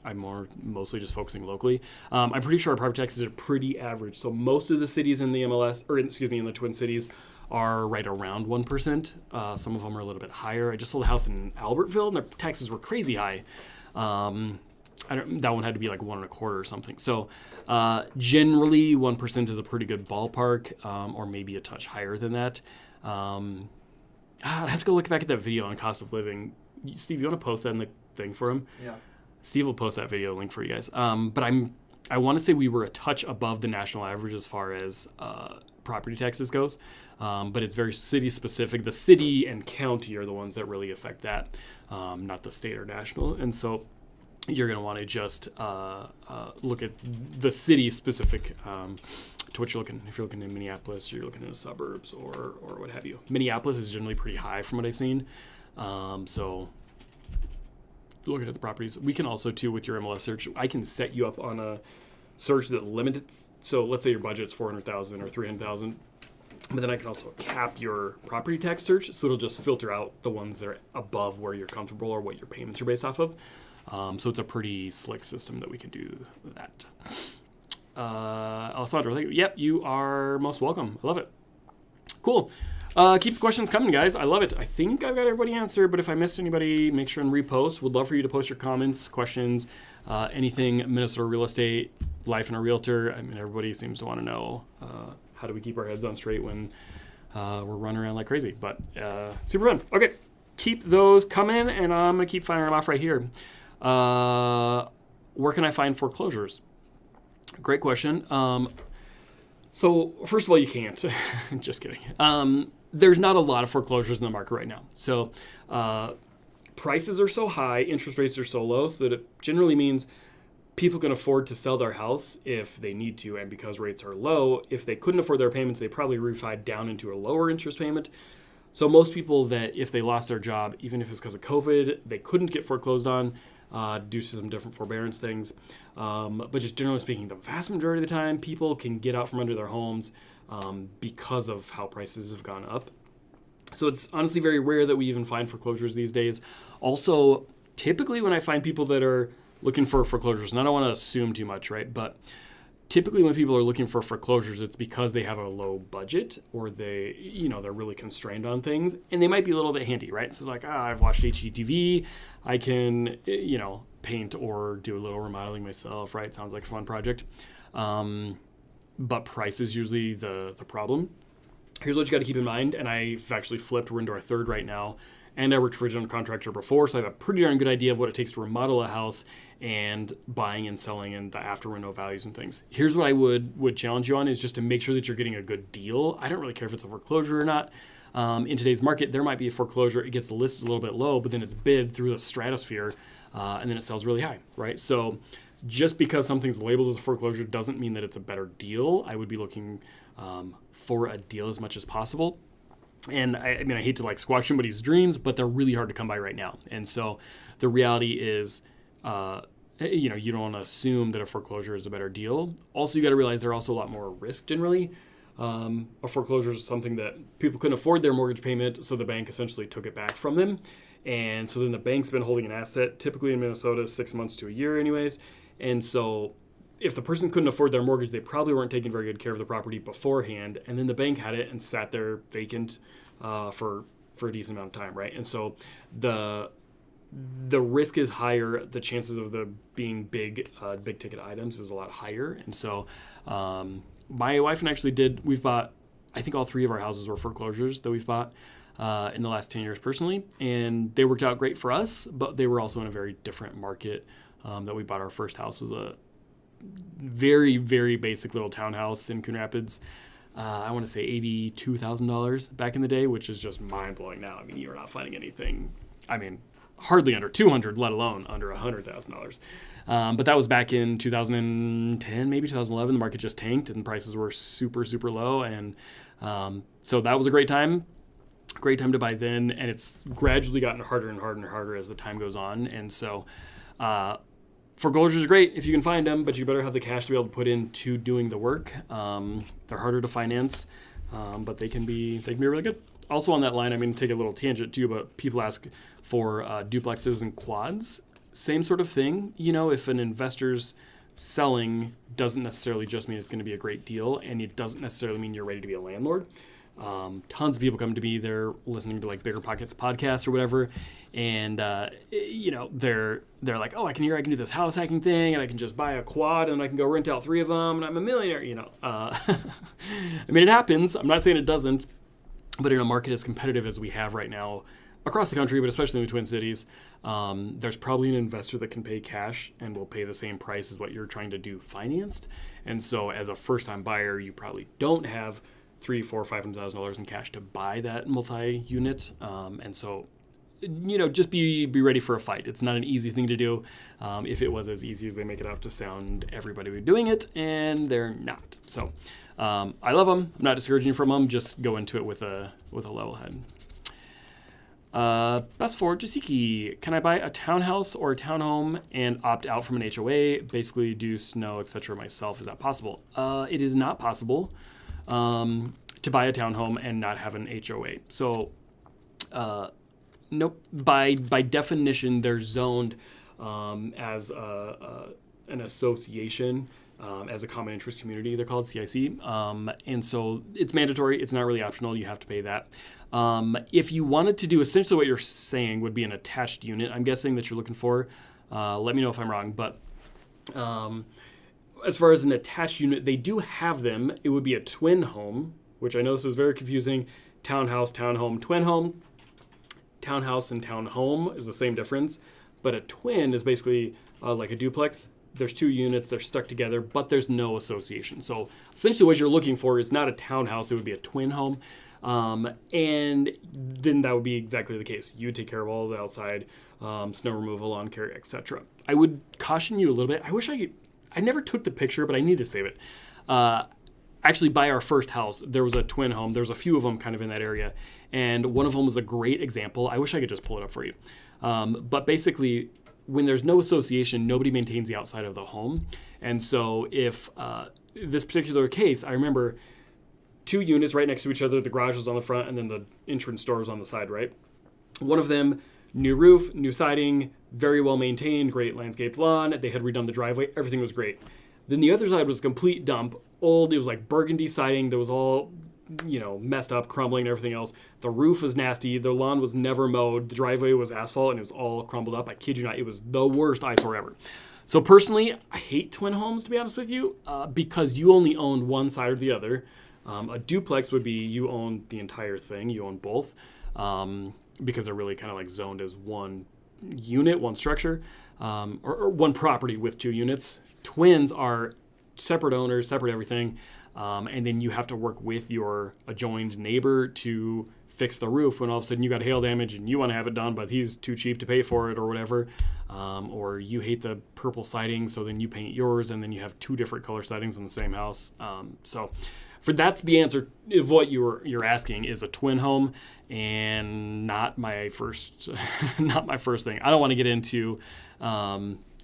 I'm mostly just focusing locally. I'm pretty sure our property taxes are pretty average. So most of the cities in the in the Twin Cities are right around 1%. Some of them are a little bit higher. I just sold a house in Albertville and their taxes were crazy high. That one had to be like 1.25 or something. So generally 1% is a pretty good ballpark, or maybe a touch higher than that. I'd have to go look back at that video on cost of living. Steve, you want to post that in the thing for him? Yeah. Steve will post that video link for you guys. But I want to say we were a touch above the national average as far as property taxes goes. But it's very city specific. The city and county are the ones that really affect that, not the state or national. And so you're going to want to just look at the city specific to what you're looking. If you're looking in Minneapolis, you're looking in the suburbs or what have you. Minneapolis is generally pretty high from what I've seen. So looking at the properties, we can also too with your MLS search. I can set you up on a search that limits. So let's say your budget's $400,000 or $300,000. But then I can also cap your property tax search, so it'll just filter out the ones that are above where you're comfortable or what your payments are based off of. So it's a pretty slick system that we can do that. Alessandro, thank you. Yep, you are most welcome. I love it. Cool. Keep the questions coming, guys. I love it. I think I've got everybody answered, but if I missed anybody, make sure and repost. Would love for you to post your comments, questions, anything Minnesota real estate, life and a realtor. I mean, everybody seems to want to know how do we keep our heads on straight when we're running around like crazy. But super fun. Okay, keep those coming, and I'm going to keep firing them off right here. Where can I find foreclosures? Great question. So first of all, you can't. Just kidding. There's not a lot of foreclosures in the market right now. So prices are so high, interest rates are so low, so that it generally means people can afford to sell their house if they need to, and because rates are low, if they couldn't afford their payments, they probably refied down into a lower interest payment. So most people that if they lost their job, even if it's because of COVID, they couldn't get foreclosed on due to some different forbearance things. But just generally speaking, the vast majority of the time, people can get out from under their homes because of how prices have gone up. So it's honestly very rare that we even find foreclosures these days. Also, typically when I find people that are looking for foreclosures, and I don't want to assume too much, right? But typically when people are looking for foreclosures, it's because they have a low budget or they're really constrained on things, and they might be a little bit handy, right? So like, I've watched HGTV, I can, paint or do a little remodeling myself, right? Sounds like a fun project. But price is usually the problem. Here's what you got to keep in mind, and I've actually flipped. We're into our third right now, and I worked for a general contractor before, so I have a pretty darn good idea of what it takes to remodel a house and buying and selling and the after reno values and things. Here's what I would challenge you on is just to make sure that you're getting a good deal. I don't really care if it's a foreclosure or not. In today's market, there might be a foreclosure. It gets listed a little bit low, but then it's bid through the stratosphere, and then it sells really high, right? So just because something's labeled as a foreclosure doesn't mean that it's a better deal. I would be looking for a deal as much as possible. And I hate to like squash somebody's dreams, but they're really hard to come by right now. And so the reality is, you don't want to assume that a foreclosure is a better deal. Also, you got to realize they're also a lot more risk generally. A foreclosure is something that people couldn't afford their mortgage payment, so the bank essentially took it back from them. And so then the bank's been holding an asset, typically in Minnesota, 6 months to a year anyways. And so if the person couldn't afford their mortgage, they probably weren't taking very good care of the property beforehand. And then the bank had it and sat there vacant for a decent amount of time, right? And so the risk is higher. The chances of the being big ticket items is a lot higher. And so my wife and I actually we've bought, I think all 3 of our houses were foreclosures that we've bought in the last 10 years personally. And they worked out great for us, but they were also in a very different market that we bought. Our first house was a very, very basic little townhouse in Coon Rapids. I want to say $82,000 back in the day, which is just mind-blowing now. You're not finding anything, hardly under $200,000, let alone under $100,000. But that was back in 2010, maybe 2011. The market just tanked and prices were super, super low. And so that was a great time to buy then. And it's gradually gotten harder and harder and harder as the time goes on. And so foreclosures are great if you can find them, but you better have the cash to be able to put into doing the work. They're harder to finance, but they can be really good. Also on that line, take a little tangent too, but people ask for duplexes and quads. Same sort of thing. If an investor's selling, doesn't necessarily just mean it's going to be a great deal, and it doesn't necessarily mean you're ready to be a landlord. Tons of people come to me, they're listening to like Bigger Pockets podcast or whatever, and they're like, oh, I can do this house hacking thing, and I can just buy a quad and I can go rent out 3 of them and I'm a millionaire. It happens. I'm not saying it doesn't, but in a market as competitive as we have right now across the country, but especially in the Twin Cities, there's probably an investor that can pay cash and will pay the same price as what you're trying to do financed. And so as a first-time buyer, you probably don't have $300,000, $400,000, $500,000 in cash to buy that multi-unit. And so, just be ready for a fight. It's not an easy thing to do. If it was as easy as they make it out to sound, everybody would be doing it, and they're not. So I love them. I'm not discouraging you from them. Just go into it with a level head. Best for Jasiki, can I buy a townhouse or a townhome and opt out from an HOA, basically do snow, etc. myself? Is that possible? It is not possible to buy a townhome and not have an HOA. So, nope. By definition, they're zoned as an association, as a common interest community. They're called CIC, and so it's mandatory. It's not really optional. You have to pay that. If you wanted to do essentially what you're saying would be an attached unit, I'm guessing that you're looking for. Let me know if I'm wrong, but as far as an attached unit, they do have them. It would be a twin home, which I know this is very confusing. Townhouse, townhome, twin home. Townhouse and townhome is the same difference, but a twin is basically like a duplex. There's 2 units, they're stuck together, but there's no association. So essentially what you're looking for is not a townhouse, it would be a twin home. And then that would be exactly the case. You would take care of all the outside, snow removal, lawn care, etc. I would caution you a little bit. I never took the picture, but I need to save it. Actually, by our first house, there was a twin home. There was a few of them kind of in that area. And one of them was a great example. I wish I could just pull it up for you. But basically, when there's no association, nobody maintains the outside of the home. And so if this particular case, I remember two units right next to each other. The garage was on the front, and then the entrance door was on the side, right? One of them, new roof, new siding, very well maintained, great landscaped lawn. They had redone the driveway. Everything was great. Then the other side was a complete dump. Old, it was like burgundy siding that was all, messed up, crumbling and everything else. The roof was nasty. The lawn was never mowed. The driveway was asphalt and it was all crumbled up. I kid you not, it was the worst eyesore ever. So personally, I hate twin homes, to be honest with you, because you only own one side or the other. A duplex would be you own the entire thing. You own both, because they're really kind of like zoned as one unit, one structure, or one property with two units. Twins are separate owners, separate everything, and then you have to work with your adjoined neighbor to fix the roof when all of a sudden you got hail damage and you want to have it done, but he's too cheap to pay for it or whatever, or you hate the purple siding, so then you paint yours, and then you have two different color sidings in the same house. So that's the answer of what you're asking is a twin home, and not my first thing. I don't want to get into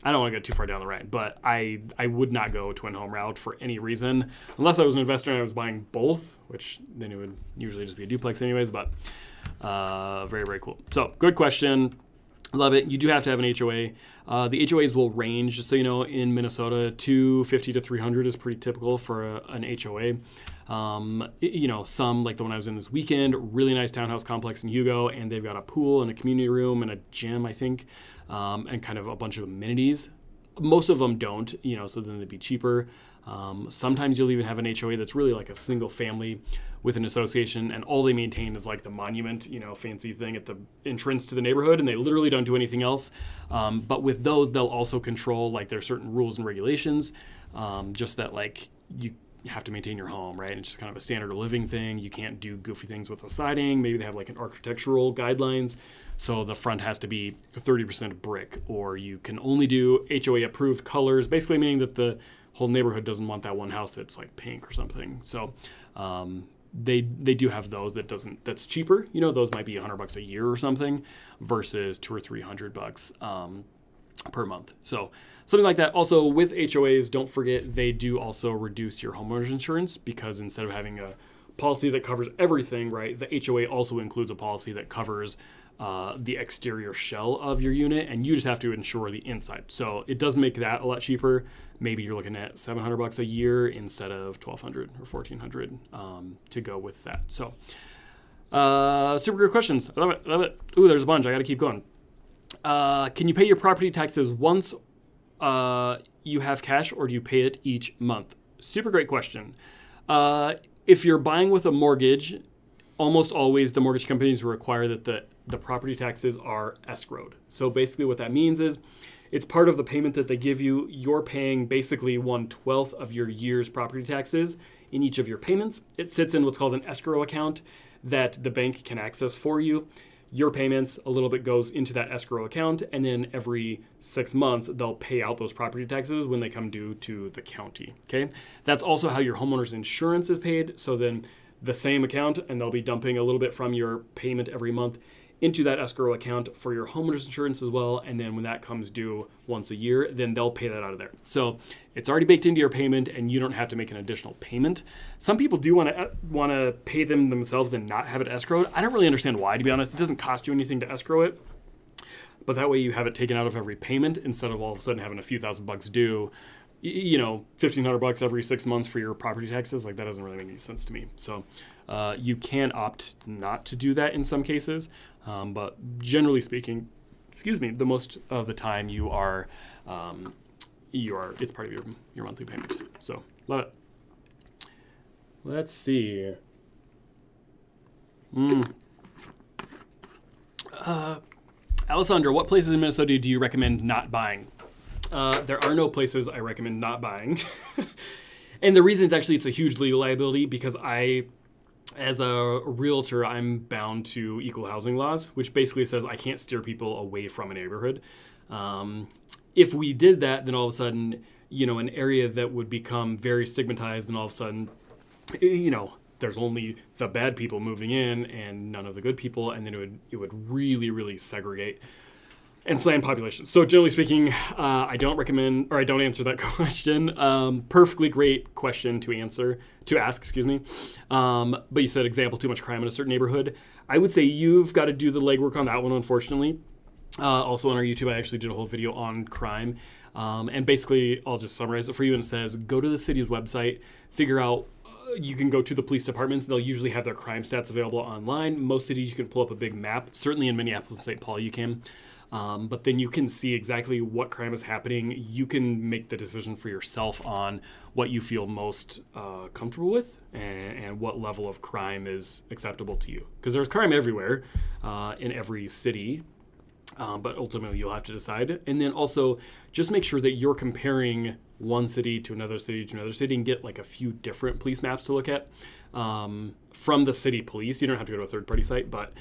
I don't want to go too far down the road, but I would not go twin home route for any reason, unless I was an investor and I was buying both, which then it would usually just be a duplex anyways, but very, very cool. So good question. Love it. You do have to have an HOA. The HOAs will range, just so you know, in Minnesota, 250 to 300 is pretty typical for an HOA. Some, like the one I was in this weekend, really nice townhouse complex in Hugo, and they've got a pool and a community room and a gym, I think, and kind of a bunch of amenities. Most of them don't, so then they'd be cheaper. Sometimes you'll even have an HOA that's really like a single family with an association, and all they maintain is like the monument, fancy thing at the entrance to the neighborhood, and they literally don't do anything else. But with those, they'll also control like there's certain rules and regulations, just that like you have to maintain your home, right? And it's just kind of a standard of living thing. You can't do goofy things with the siding. Maybe they have like an architectural guidelines. So the front has to be 30% brick, or you can only do HOA approved colors, basically meaning that the whole neighborhood doesn't want that one house that's like pink or something. So they do have those that's cheaper. Those might be $100 a year or something versus $200 or $300 per month. So something like that. Also with HOAs, don't forget they do also reduce your homeowner's insurance, because instead of having a policy that covers everything, right, the HOA also includes a policy that covers the exterior shell of your unit, and you just have to insure the inside. So it does make that a lot cheaper. Maybe you're looking at $700 a year instead of $1,200 or $1,400 to go with that. So super good questions. I love it. Ooh, there's a bunch. I got to keep going. Can you pay your property taxes once you have cash, or do you pay it each month? Super great question. If you're buying with a mortgage, almost always the mortgage companies require that the property taxes are escrowed. So basically what that means is it's part of the payment that they give you. You're paying basically 1/12 of your year's property taxes in each of your payments. It sits in what's called an escrow account that the bank can access for you. Your payments, a little bit goes into that escrow account, and then every 6 months, they'll pay out those property taxes when they come due to the county, okay? That's also how your homeowner's insurance is paid. So then the same account, and they'll be dumping a little bit from your payment every month into that escrow account for your homeowner's insurance as well. And then when that comes due once a year, then they'll pay that out of there. So it's already baked into your payment, and you don't have to make an additional payment. Some people do want to pay them themselves and not have it escrowed. I don't really understand why, to be honest. It doesn't cost you anything to escrow it, but that way you have it taken out of every payment instead of all of a sudden having a few $1,000 due. $1,500 every 6 months for your property taxes. Like, that doesn't really make any sense to me. So you can opt not to do that in some cases. But generally speaking, the most of the time it's part of your monthly payment. So love it. Let's see. Alessandra, what places in Minnesota do you recommend not buying? There are no places I recommend not buying. And the reason it's a huge legal liability, because as a realtor, I'm bound to equal housing laws, which basically says I can't steer people away from a neighborhood. If we did that, then all of a sudden, an area that would become very stigmatized, and all of a sudden, there's only the bad people moving in and none of the good people, and then it would really, really segregate. and land population. So generally speaking, I don't recommend, or I don't answer that question. Perfectly great question to ask, excuse me. But you said example, too much crime in a certain neighborhood. I would say you've got to do the legwork on that one, unfortunately. Also on our YouTube, I actually did a whole video on crime. And basically, I'll just summarize it for you. And it says, go to the city's website, figure out, you can go to the police departments. They'll usually have their crime stats available online. Most cities, you can pull up a big map. Certainly in Minneapolis and St. Paul, you can. But then you can see exactly what crime is happening. You can make the decision for yourself on what you feel most comfortable with and what level of crime is acceptable to you. Because there's crime everywhere in every city, but ultimately you'll have to decide. And then also just make sure that you're comparing one city to another city to another city and get like a few different police maps to look at from the city police. You don't have to go to a third-party site, but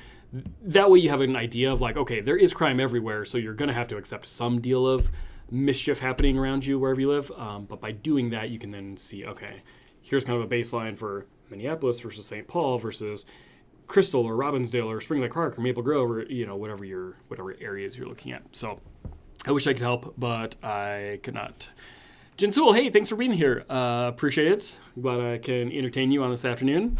that way you have an idea of like, okay, there is crime everywhere, so you're going to have to accept some deal of mischief happening around you wherever you live. But by doing that, you can then see, okay, here's kind of a baseline for Minneapolis versus St. Paul versus Crystal or Robbinsdale or Spring Lake Park or Maple Grove or, whatever areas you're looking at. So I wish I could help, but I could not. Jen Sewell, hey, thanks for being here. Appreciate it. Glad I can entertain you on this afternoon.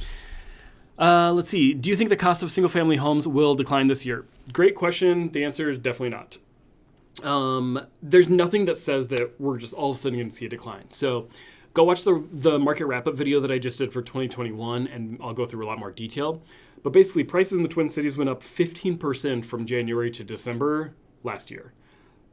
Let's see. Do you think the cost of single-family homes will decline this year? Great question. The answer is definitely not. There's nothing that says that we're just all of a sudden going to see a decline. So go watch the market wrap-up video that I just did for 2021, and I'll go through a lot more detail. But basically, prices in the Twin Cities went up 15% from January to December last year.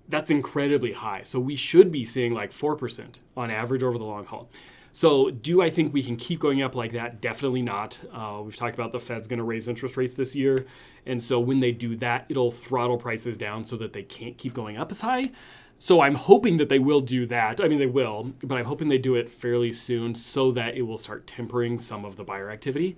That's incredibly high. So we should be seeing like 4% on average over the long haul. So do I think we can keep going up like that? Definitely not. We've talked about the Fed's going to raise interest rates this year. And so when they do that, it'll throttle prices down so that they can't keep going up as high. So I'm hoping that they will do that. I mean, they will, but I'm hoping they do it fairly soon so that it will start tempering some of the buyer activity.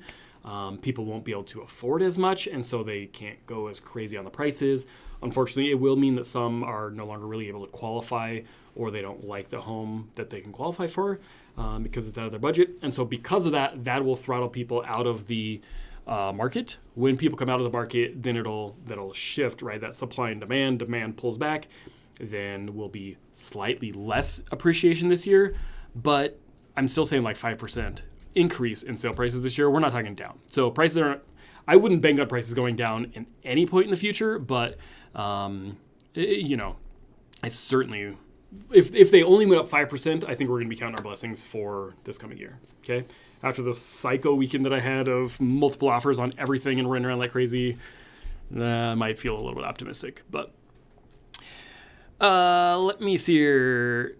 People won't be able to afford as much, and so they can't go as crazy on the prices. Unfortunately, it will mean that some are no longer really able to qualify, or they don't like the home that they can qualify for because it's out of their budget. And so because of that, that will throttle people out of the market. When people come out of the market, then that'll shift, right? That supply and demand pulls back. Then will be slightly less appreciation this year, but I'm still saying like 5% increase in sale prices this year. We're not talking down. So prices I wouldn't bank on prices going down in any point in the future, but it's certainly, if they only went up 5%, I think we're going to be counting our blessings for this coming year. Okay. After the psycho weekend that I had of multiple offers on everything and running around like crazy, I might feel a little bit optimistic, but let me see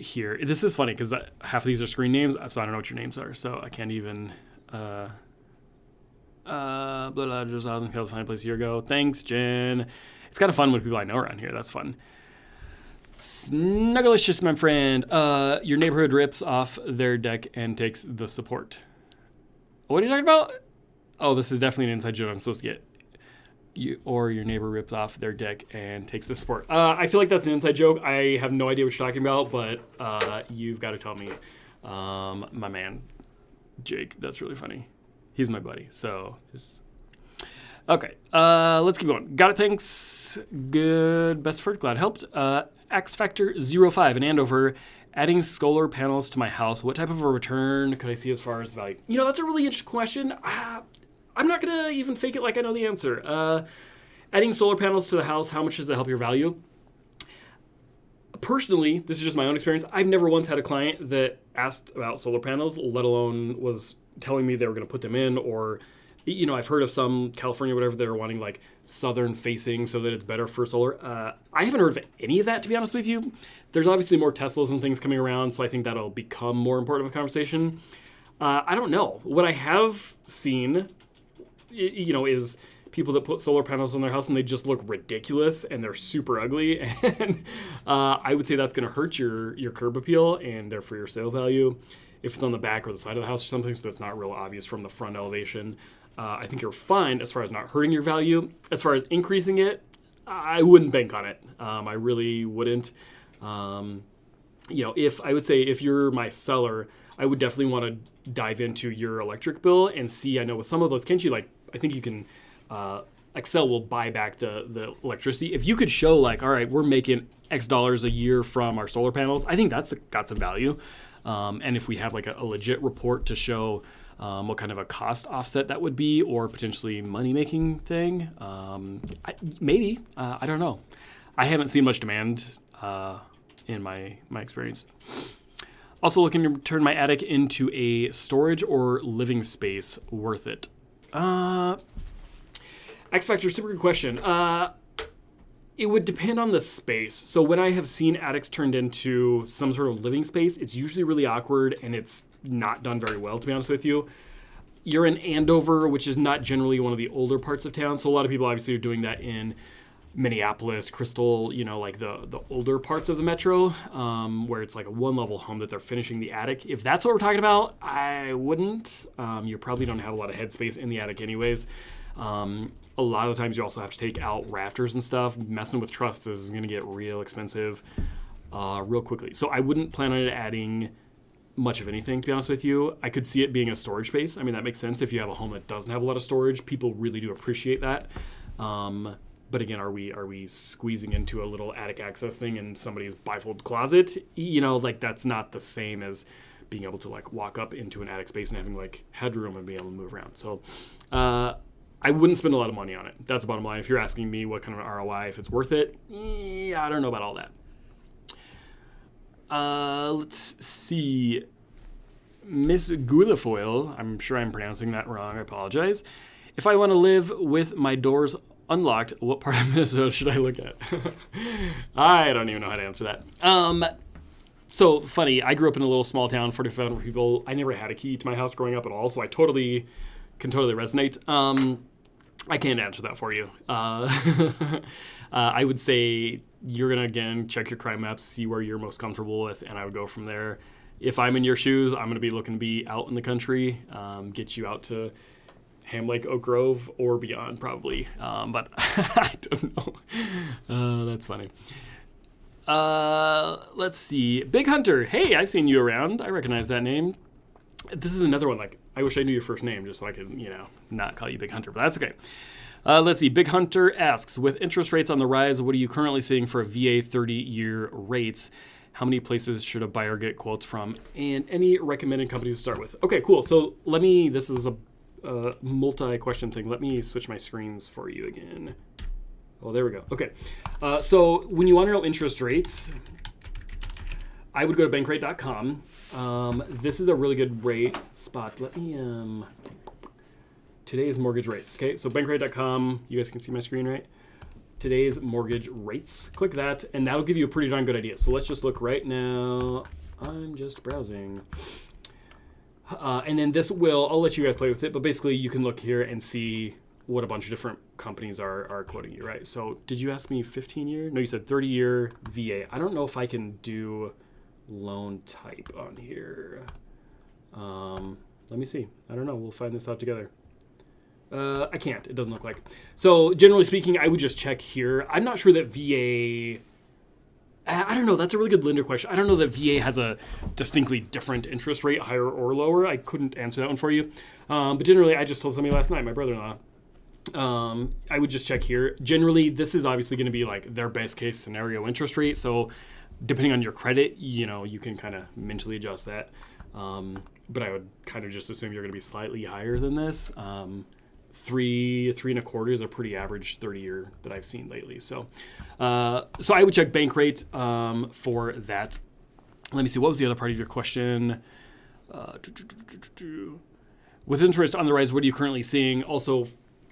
here. This is funny because half of these are screen names, so I don't know what your names are. So I can't even. Blah blah. Just I was in find a place a year ago. Thanks, Jen. It's kind of fun when people I know around here. That's fun. Snugglicious, my friend. Your neighborhood rips off their deck and takes the support. What are you talking about? Oh, this is definitely an inside joke I'm supposed to get. Your neighbor rips off their deck and takes the support. I feel like that's an inside joke. I have no idea what you're talking about, but you've got to tell me. My man, Jake, that's really funny. He's my buddy. So, okay. Let's keep going. Got it. Thanks. Good. Best effort. Glad helped. X Factor 05 in Andover. Adding solar panels to my house. What type of a return could I see as far as value? That's a really interesting question. I'm not going to even fake it like I know the answer. Adding solar panels to the house, how much does that help your value? Personally, this is just my own experience. I've never once had a client that asked about solar panels, let alone was telling me they were going to put them in, or, I've heard of some California, whatever, that are wanting like southern facing so that it's better for solar. I haven't heard of any of that, to be honest with you. There's obviously more Teslas and things coming around, so I think that'll become more important of a conversation. I don't know. What I have seen is people that put solar panels on their house and they just look ridiculous and they're super ugly. And I would say that's going to hurt your curb appeal and therefore your sale value. If it's on the back or the side of the house or something, so it's not real obvious from the front elevation, I think you're fine as far as not hurting your value. As far as increasing it, I wouldn't bank on it. I really wouldn't. If you're my seller, I would definitely want to dive into your electric bill and see. I know with some of those, can't you I think you can Excel will buy back the electricity. If you could show like, all right, we're making X dollars a year from our solar panels, I think that's got some value. And if we have like a legit report to show what kind of a cost offset that would be, or potentially money-making thing, maybe. I don't know. I haven't seen much demand in my experience. Also looking to turn my attic into a storage or living space. Worth it? X Factor, super good question. It would depend on the space. So when I have seen attics turned into some sort of living space, it's usually really awkward and it's not done very well, to be honest with you. You're in Andover, which is not generally one of the older parts of town. So a lot of people obviously are doing that in Minneapolis, Crystal, like the older parts of the metro, where it's like a one-level home that they're finishing the attic. If that's what we're talking about, I wouldn't. You probably don't have a lot of headspace in the attic anyways. A lot of times you also have to take out rafters and stuff. Messing with trusses is going to get real expensive real quickly. So I wouldn't plan on adding much of anything, to be honest with you. I could see it being a storage space. I mean, that makes sense. If you have a home that doesn't have a lot of storage, people really do appreciate that. But again, are we squeezing into a little attic access thing in somebody's bifold closet? Like that's not the same as being able to like walk up into an attic space and having like headroom and being able to move around. So I wouldn't spend a lot of money on it. That's the bottom line. If you're asking me what kind of an ROI, if it's worth it, I don't know about all that. Let's see. Miss Gulifoil, I'm sure I'm pronouncing that wrong. I apologize. If I want to live with my doors unlocked, what part of Minnesota should I look at? I don't even know how to answer that. So funny, I grew up in a little small town, 4,500 people. I never had a key to my house growing up at all, so I can totally resonate. I can't answer that for you. I would say you're going to, again, check your crime maps, see where you're most comfortable with, and I would go from there. If I'm in your shoes, I'm going to be looking to be out in the country, get you out to Ham Lake, Oak Grove, or beyond, probably. But I don't know. That's funny. Let's see. Big Hunter. Hey, I've seen you around. I recognize that name. This is another one. Like, I wish I knew your first name just so I could, not call you Big Hunter, but that's okay. Let's see. Big Hunter asks, with interest rates on the rise, what are you currently seeing for VA 30-year rates? How many places should a buyer get quotes from? And any recommended companies to start with? Okay, cool. So this is a multi-question thing. Let me switch my screens for you again. Oh, there we go. Okay. So when you want to know interest rates, I would go to bankrate.com. This is a really good rate spot. Let me, today's mortgage rates. Okay. So bankrate.com, you guys can see my screen, right? Today's mortgage rates. Click that, and that'll give you a pretty darn good idea. So let's just look right now. I'm just browsing. And then I'll let you guys play with it, but basically you can look here and see what a bunch of different companies are quoting you, right? So did you ask me 15-year? No, you said 30-year VA. I don't know if I can do loan type on here. Let me see. I don't know. We'll find this out together. I can't. It doesn't look like. So generally speaking, I would just check here. I'm not sure that VA... I don't know. That's a really good lender question. I don't know that VA has a distinctly different interest rate, higher or lower. I couldn't answer that one for you. But generally, I just told somebody last night, my brother-in-law, I would just check here. Generally, this is obviously going to be like their best case scenario interest rate. So depending on your credit, you can kind of mentally adjust that. But I would kind of just assume you're going to be slightly higher than this. 3.25 is a pretty average 30-year that I've seen lately. So I would check Bankrate for that. Let me see. What was the other part of your question? With interest on the rise, what are you currently seeing? Also,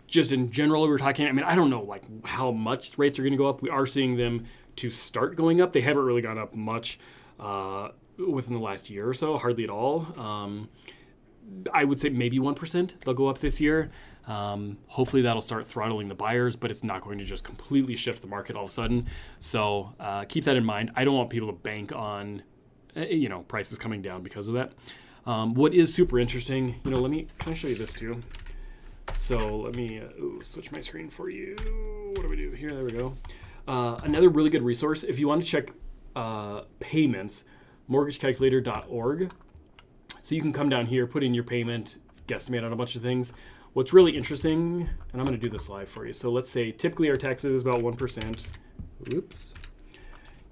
just in general, we were talking, I don't know like how much rates are going to go up. We are seeing them to start going up. They haven't really gone up much within the last year or so, hardly at all. I would say maybe 1% they'll go up this year. Hopefully that'll start throttling the buyers, but it's not going to just completely shift the market all of a sudden. So keep that in mind. I don't want people to bank on, prices coming down because of that. What is super interesting, can I show you this too? So let me switch my screen for you. What do we do here? There we go. Another really good resource, if you want to check payments, mortgagecalculator.org. So you can come down here, put in your payment, guesstimate on a bunch of things. what's really interesting, and I'm going to do this live for you. So let's say typically our taxes is about 1%. Oops.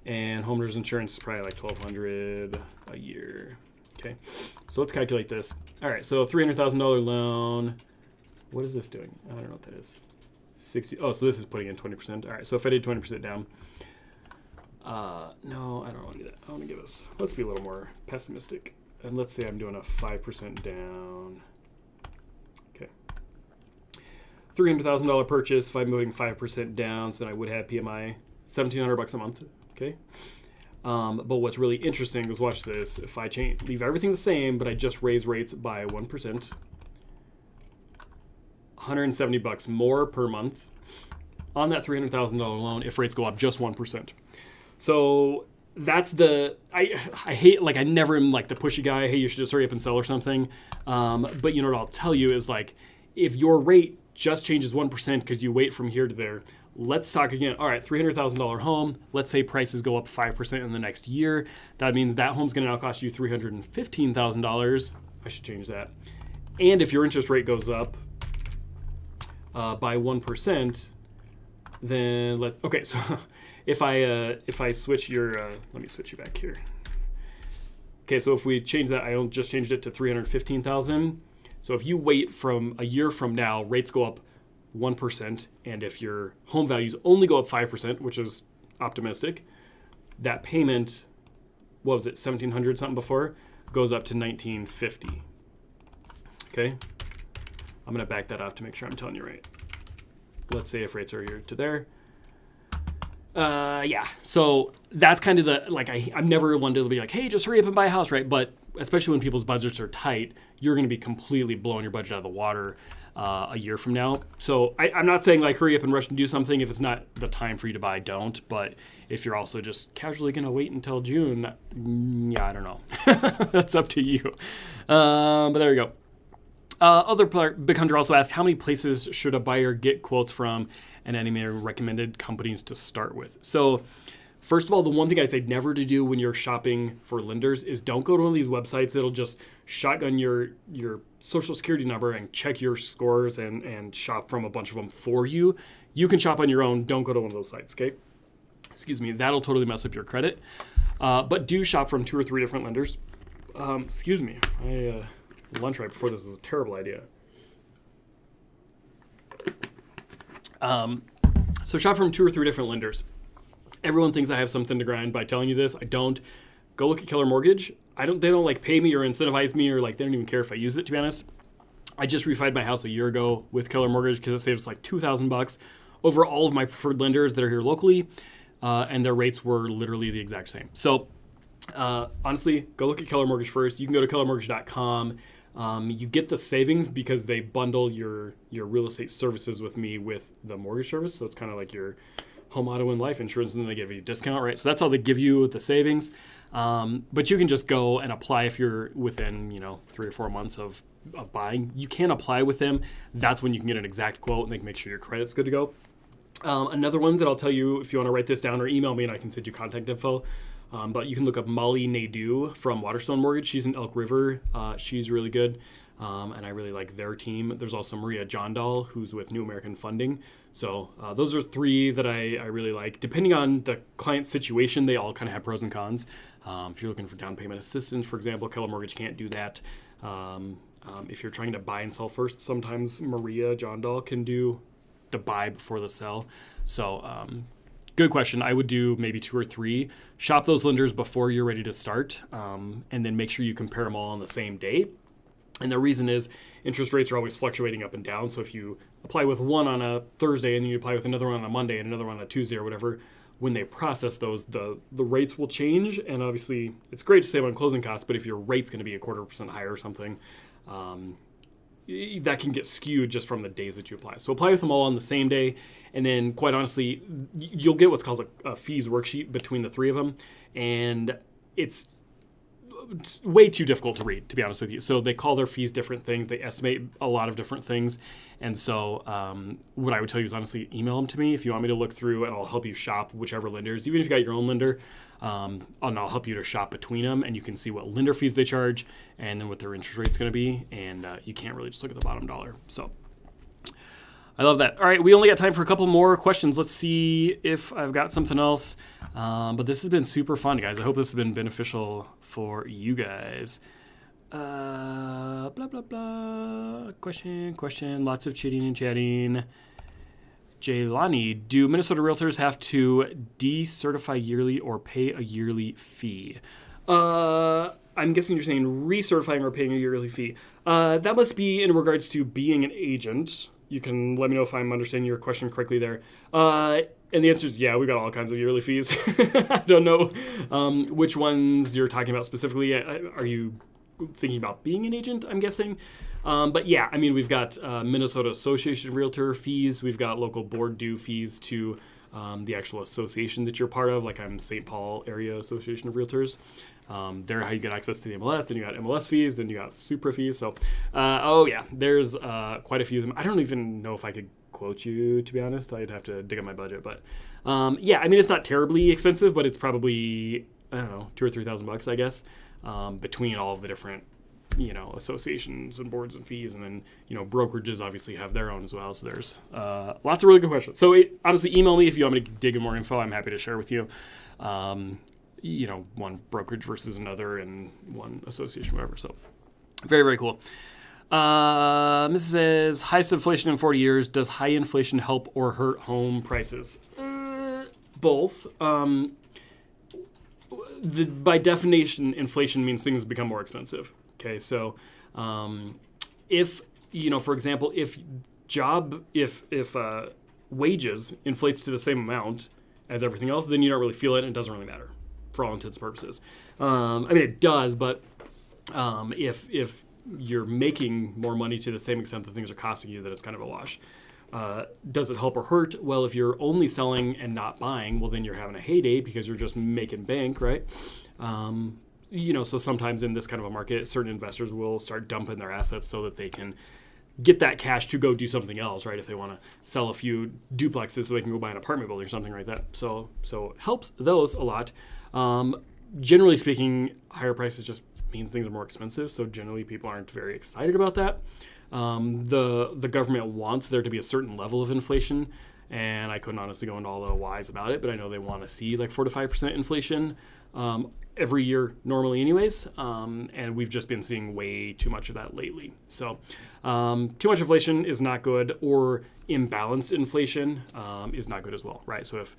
And homeowners insurance is probably like $1,200 a year. Okay, so let's calculate this. All right, so $300,000 loan. What is this doing? I don't know what that is. 60. Oh, so this is putting in 20%. All right, so if I did 20% down. No, I don't want to do that. I want to give us, let's be a little more pessimistic. And let's say I'm doing a 5% down. Okay. $300,000 purchase. If I'm moving 5% down, so then I would have PMI $1,700 a month. Okay. But what's really interesting is, watch this. If I leave everything the same, but I just raise rates by 1%, $170 more per month on that $300,000 loan if rates go up just 1%. So that's I hate, like, I never am like the pushy guy, hey, you should just hurry up and sell or something. But you know what I'll tell you is, like, if your rate just changes 1% because you wait from here to there, let's talk again. All right, $300,000 home. Let's say prices go up 5% in the next year. That means that home's going to now cost you $315,000. I should change that. And if your interest rate goes up by 1%, then okay. So if I switch your, let me switch you back here. Okay, so if we change that, I just changed it to 315,000. So if you wait from a year from now, rates go up 1%, and if your home values only go up 5%, which is optimistic, that payment, what was it, $1,700 something before, goes up to $1,950. Okay, I'm gonna back that off to make sure I'm telling you right. Let's say if rates are here to there. Yeah, so that's kind of the, like, I'm never one to be like, hey, just hurry up and buy a house, right? But especially when people's budgets are tight, you're going to be completely blowing your budget out of the water a year from now. So I'm not saying, like, hurry up and rush and do something. If it's not the time for you to buy, don't. But if you're also just casually going to wait until June, yeah, I don't know. That's up to you. But there you go. Other big hunter also asked, how many places should a buyer get quotes from, and any recommended companies to start with? So first of all, the one thing I say never to do when you're shopping for lenders is don't go to one of these websites that'll just shotgun your social security number and check your scores and shop from a bunch of them for you. You can shop on your own. Don't go to one of those sites, okay? Excuse me. That'll totally mess up your credit. But do shop from 2 or 3 different lenders. Excuse me. Lunch right before this was a terrible idea. So shop from 2 or 3 different lenders. Everyone thinks I have something to grind by telling you this. I don't. Go look at Keller Mortgage. They don't like pay me or incentivize me, or like they don't even care if I use it, to be honest. I just refied my house a year ago with Keller Mortgage because it saved us like $2,000 over all of my preferred lenders that are here locally, and their rates were literally the exact same. So honestly, go look at Keller Mortgage first. You can go to kellermortgage.com. You get the savings because they bundle your real estate services with me with the mortgage service. So it's kind of like your home, auto, and life insurance, and then they give you a discount, right? So that's how they give you the savings. But you can just go and apply if you're within, 3 or 4 months of buying. You can apply with them. That's when you can get an exact quote, and they can make sure your credit's good to go. Another one that I'll tell you, if you want to write this down or email me, and I can send you contact info. But you can look up Molly Nadeau from Waterstone Mortgage. She's in Elk River. She's really good, and I really like their team. There's also Maria Johndal, who's with New American Funding. So those are 3 that I really like. Depending on the client situation, they all kind of have pros and cons. If you're looking for down payment assistance, for example, Keller Mortgage can't do that. If you're trying to buy and sell first, sometimes Maria Johndal can do the buy before the sell. So good question. I would do maybe 2 or 3. Shop those lenders before you're ready to start, and then make sure you compare them all on the same day. And the reason is interest rates are always fluctuating up and down. So if you apply with one on a Thursday and then you apply with another one on a Monday and another one on a Tuesday or whatever, when they process those, the rates will change. And obviously it's great to save on closing costs, but if your rate's going to be 0.25% higher or something, that can get skewed just from the days that you apply. So apply with them all on the same day. And then quite honestly, you'll get what's called a fees worksheet between the 3 of them. And it's way too difficult to read, to be honest with you. So they call their fees different things. They estimate a lot of different things. And so what I would tell you is honestly email them to me if you want me to look through, and I'll help you shop whichever lenders. Even if you got your own lender, and I'll help you to shop between them, and you can see what lender fees they charge and then what their interest rate's going to be. And you can't really just look at the bottom dollar. So I love that. All right, we only got time for a couple more questions. Let's see if I've got something else. But this has been super fun, guys. I hope this has been beneficial for you guys. Blah, blah, blah. Question. Lots of chitting and chatting. Jaylani, do Minnesota realtors have to decertify yearly or pay a yearly fee? I'm guessing you're saying recertifying or paying a yearly fee. That must be in regards to being an agent. You can let me know if I'm understanding your question correctly there. And the answer is yeah, we got all kinds of yearly fees. I don't know which ones you're talking about specifically. Are you thinking about being an agent, I'm guessing? But yeah, I mean, we've got Minnesota Association of Realtor fees. We've got local board due fees to the actual association that you're part of. Like I'm St. Paul Area Association of Realtors. They're how you get access to the MLS. Then you got MLS fees. Then you got Supra fees. So, oh yeah, there's quite a few of them. I don't even know if I could quote you, to be honest. I'd have to dig up my budget. But yeah, I mean, it's not terribly expensive, but it's probably, I don't know, $2,000 or $3,000, I guess, between all of the different, associations and boards and fees. And then, brokerages obviously have their own as well. So there's lots of really good questions. So honestly, email me if you want me to dig in more info. I'm happy to share with you. One brokerage versus another and one association, whatever. So very, very cool. Mrs. says, highest inflation in 40 years. Does high inflation help or hurt home prices? Both. By definition, inflation means things become more expensive. Okay, so if, for example, if wages inflates to the same amount as everything else, then you don't really feel it and it doesn't really matter for all intents and purposes. I mean, it does, but if you're making more money to the same extent that things are costing you, then it's kind of a wash. Does it help or hurt? Well, if you're only selling and not buying, well, then you're having a heyday because you're just making bank, right? So sometimes in this kind of a market, certain investors will start dumping their assets so that they can get that cash to go do something else, right? If they want to sell a few duplexes so they can go buy an apartment building or something like that. So it helps those a lot. Generally speaking, higher prices just means things are more expensive. So generally people aren't very excited about that. The government wants there to be a certain level of inflation, and I couldn't honestly go into all the whys about it, but I know they want to see like 4 to 5% inflation every year normally anyways, and we've just been seeing way too much of that lately. So too much inflation is not good, or imbalanced inflation is not good as well, right? So if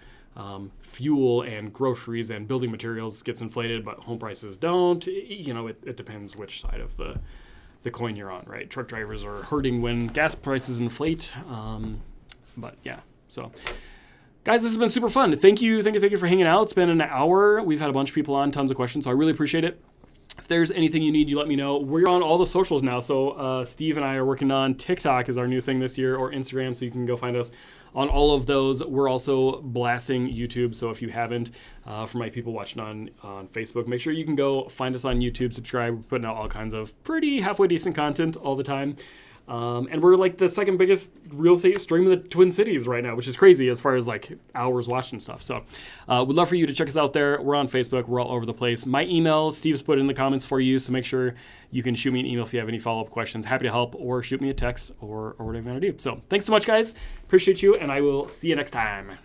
fuel and groceries and building materials gets inflated, but home prices don't, it depends which side of the coin you're on, right? Truck drivers are hurting when gas prices inflate. But yeah, so guys, this has been super fun. Thank you for hanging out. It's been an hour. We've had a bunch of people on, tons of questions, so I really appreciate it. If there's anything you need, you let me know. We're on all the socials now. So Steve and I are working on TikTok is our new thing this year, or Instagram, so you can go find us on all of those. We're also blasting YouTube, so if you haven't, for my people watching on Facebook, make sure you can go find us on YouTube, subscribe. We're putting out all kinds of pretty halfway decent content all the time. And we're like the second biggest real estate stream in the Twin Cities right now, which is crazy as far as like hours watched and stuff. So we'd love for you to check us out there. We're on Facebook. We're all over the place. My email, Steve's put in the comments for you. So make sure you can shoot me an email if you have any follow-up questions. Happy to help, or shoot me a text or whatever you want to do. So thanks so much, guys. Appreciate you. And I will see you next time.